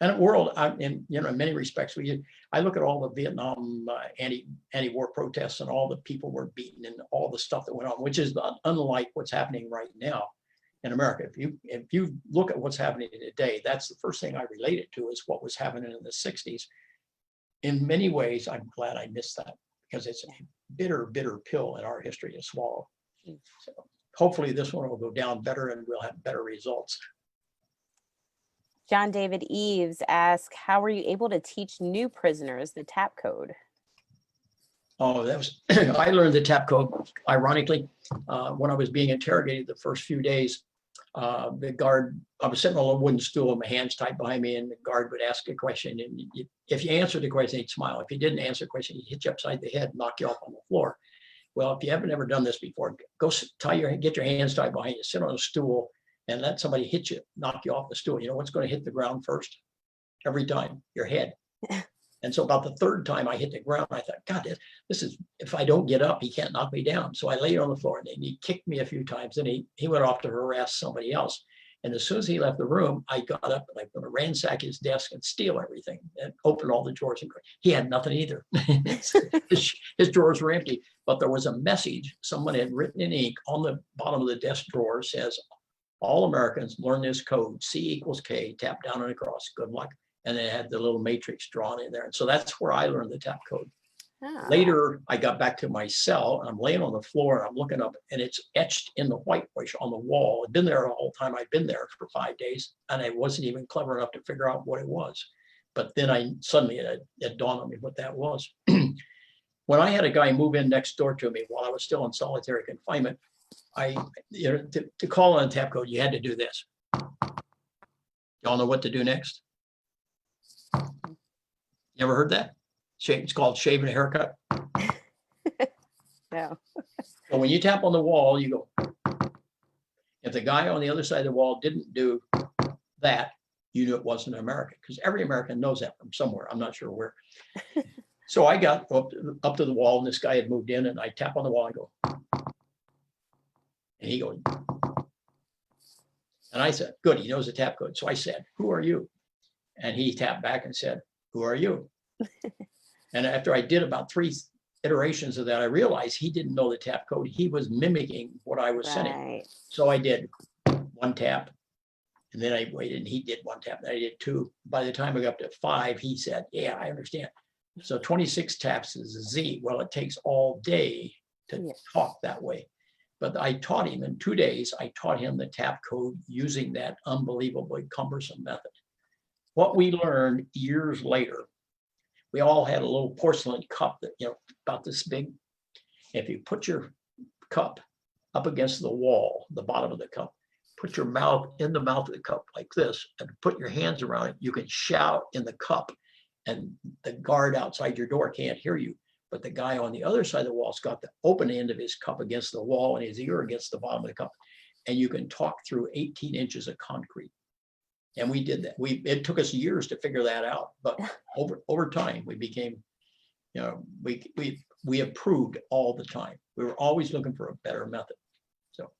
And a world, in many respects, I look at all the Vietnam anti-war protests and all the people were beaten and all the stuff that went on, which is unlike what's happening right now in America. If you look at what's happening today, that's the first thing I relate it to, is what was happening in the 60s. In many ways, I'm glad I missed that, because it's a bitter, bitter pill in our history to swallow. So hopefully this one will go down better and we'll have better results. John David Eves asked, how were you able to teach new prisoners the TAP code? Oh, that was, I learned the TAP code, ironically, when I was being interrogated the first few days. The guard, I was sitting on a wooden stool, my hands tied behind me, and the guard would ask a question. And if you answered the question, he'd smile. If you didn't answer the question, he'd hit you upside the head, knock you off on the floor. Well, if you haven't ever done this before, go get your hands tied behind you, sit on a stool, and let somebody hit you, knock you off the stool. You know what's going to hit the ground first? Every time, your head. And so about the third time I hit the ground, I thought, God, this is, if I don't get up, he can't knock me down. So I laid on the floor, and he kicked me a few times, and he went off to harass somebody else. And as soon as he left the room, I got up and I'm going to ransack his desk and steal everything and open all the drawers. And he had nothing either. his drawers were empty, but there was a message someone had written in ink on the bottom of the desk drawer. Says, all Americans learn this code, C=K, tap down and across, good luck. And it had the little matrix drawn in there. And so that's where I learned the TAP code. Oh. Later, I got back to my cell, and I'm laying on the floor, and I'm looking up, and it's etched in the whitewash on the wall. I'd been there the whole time. I'd been there for 5 days, and I wasn't even clever enough to figure out what it was. But then it dawned on me what that was. When I had a guy move in next door to me while I was still in solitary confinement, to call on a TAP code, you had to do this. Y'all know what to do next? You ever heard that? It's called shaving a haircut. No. But when you tap on the wall, you go. If the guy on the other side of the wall didn't do that, you knew it wasn't American, because every American knows that from somewhere. I'm not sure where. So I got up to the wall, and this guy had moved in, and I tap on the wall and go. And he goes. And I said, good, he knows the TAP code. So I said, who are you? And he tapped back and said, who are you? And after I did about iterations of that, I realized he didn't know the tap code. He was mimicking what I was sending. Right. So I did 1 tap, and then I waited and he did 1 tap, and I did 2. By the time I got up to 5, he said, yeah, I understand. So 26 taps is a Z. Well, it takes all day to Yes. talk that way. But I taught him in 2 days, I taught him the tap code using that unbelievably cumbersome method. What we learned years later, we all had a little porcelain cup that, about this big. If you put your cup up against the wall, the bottom of the cup, put your mouth in the mouth of the cup like this, and put your hands around it, you can shout in the cup, and the guard outside your door can't hear you. But the guy on the other side of the wall's got the open end of his cup against the wall and his ear against the bottom of the cup. And you can talk through 18 inches of concrete. And we did that. It took us years to figure that out, but over time we became, we improved all the time. We were always looking for a better method. So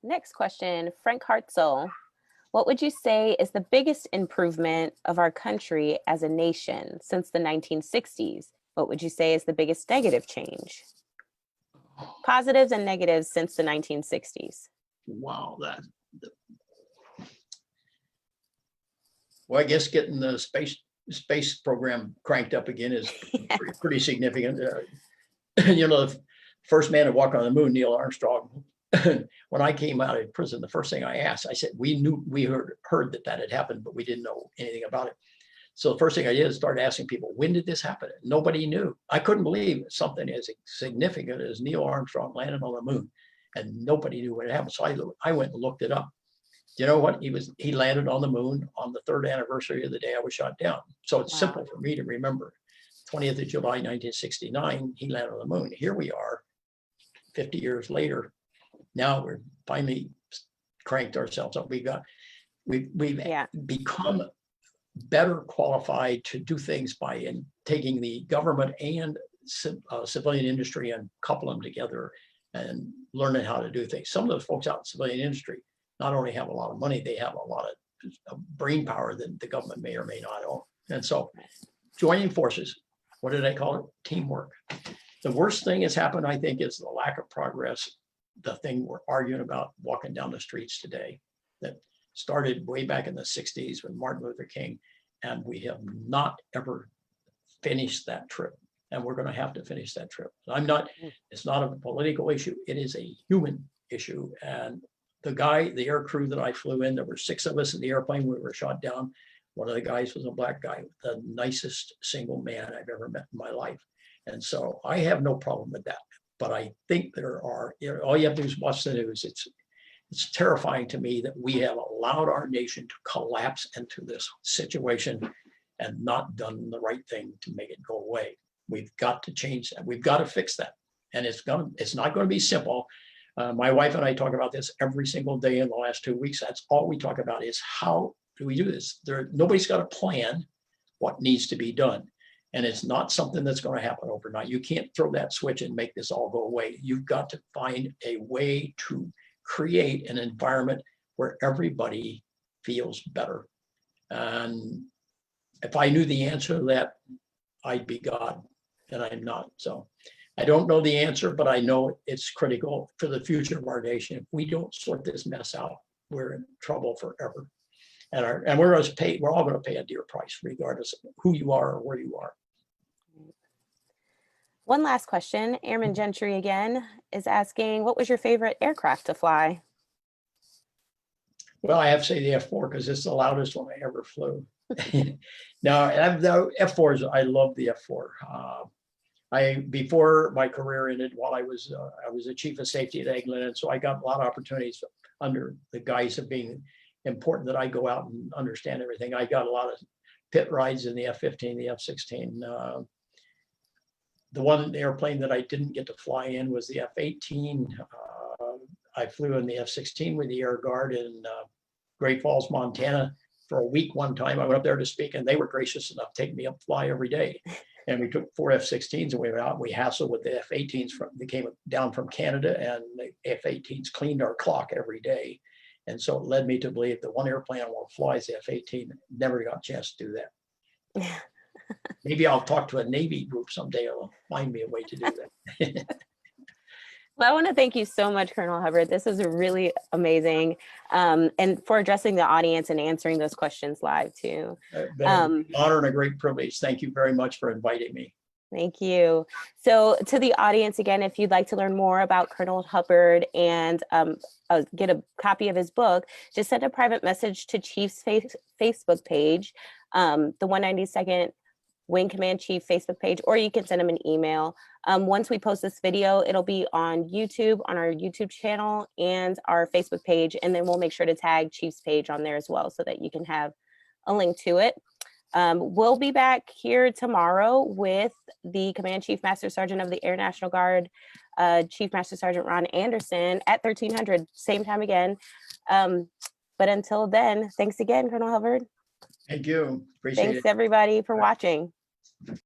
next question, Frank Hartzell. What would you say is the biggest improvement of our country as a nation since the 1960s? What would you say is the biggest negative change? Positives and negatives since the 1960s. wow, well, I guess getting the space program cranked up again is pretty significant. The first man to walk on the moon, Neil Armstrong. When I came out of prison, the first thing I asked, I said, we heard that had happened, but we didn't know anything about it. So the first thing I did is start asking people, when did this happen? Nobody knew. I couldn't believe something as significant as Neil Armstrong landed on the moon, and nobody knew when it happened. So I went and looked it up. You know what? He landed on the moon on the 3rd anniversary of the day I was shot down. So it's simple for me to remember. 20th of July, 1969, he landed on the moon. Here we are, 50 years later. Now we're finally cranked ourselves up. We've become better qualified to do things by taking the government and civilian industry and couple them together and learning how to do things. Some of those folks out in civilian industry not only have a lot of money, they have a lot of brain power that the government may or may not own. And so joining forces, what did I call it? Teamwork. The worst thing that's happened, I think, is the lack of progress. The thing we're arguing about walking down the streets today that started way back in the 60s with Martin Luther King, and we have not ever finished that trip. And we're going to have to finish that trip. It's not a political issue. It is a human issue. And the air crew that I flew in, there were 6 of us in the airplane. We were shot down. One of the guys was a black guy, the nicest single man I've ever met in my life. And so I have no problem with that. But I think there are, all you have to do is watch the news. It's terrifying to me that we have allowed our nation to collapse into this situation and not done the right thing to make it go away. We've got to change that. We've got to fix that. And it's not going to be simple. My wife and I talk about this every single day in the last 2 weeks. That's all we talk about is how do we do this? Nobody's got a plan what needs to be done. And it's not something that's going to happen overnight. You can't throw that switch and make this all go away. You've got to find a way to create an environment where everybody feels better. And if I knew the answer to that, I'd be God, and I'm not. So I don't know the answer, but I know it's critical for the future of our nation. If we don't sort this mess out, we're in trouble forever. And we're all going to pay a dear price, regardless of who you are or where you are. One last question. Airman Gentry again is asking, what was your favorite aircraft to fly? Well, I have to say the F4 because it's the loudest one I ever flew. Now, the F4s, I love the F4. Before my career ended, while I was a chief of safety at Eglin, and so I got a lot of opportunities under the guise of being important that I go out and understand everything. I got a lot of pit rides in the F-15, the F-16. The one airplane that I didn't get to fly in was the F-18. I flew in the F-16 with the Air Guard in Great Falls, Montana for a week one time. I went up there to speak, and they were gracious enough to take me up fly every day. And we took 4 F-16s and we went out and we hassled with the F-18s. They came down from Canada, and the F-18s cleaned our clock every day. And so it led me to believe the one airplane I want to fly is the F-18. Never got a chance to do that. Maybe I'll talk to a Navy group someday. It'll find me a way to do that. Well, I want to thank you so much, Colonel Hubbard. This was really amazing, and for addressing the audience and answering those questions live too. Been an honor and a great privilege. Thank you very much for inviting me. Thank you. So to the audience, again, if you'd like to learn more about Colonel Hubbard and get a copy of his book, just send a private message to Chief's Facebook page, the 192nd Wing Command Chief Facebook page, or you can send him an email. Once we post this video, it'll be on YouTube, on our YouTube channel and our Facebook page, and then we'll make sure to tag Chief's page on there as well so that you can have a link to it. We'll be back here tomorrow with the Command Chief Master Sergeant of the Air National Guard, Chief Master Sergeant Ron Anderson at 1300, same time again. But until then, thanks again, Colonel Hubbard. Thank you. Appreciate it. Thanks everybody for watching.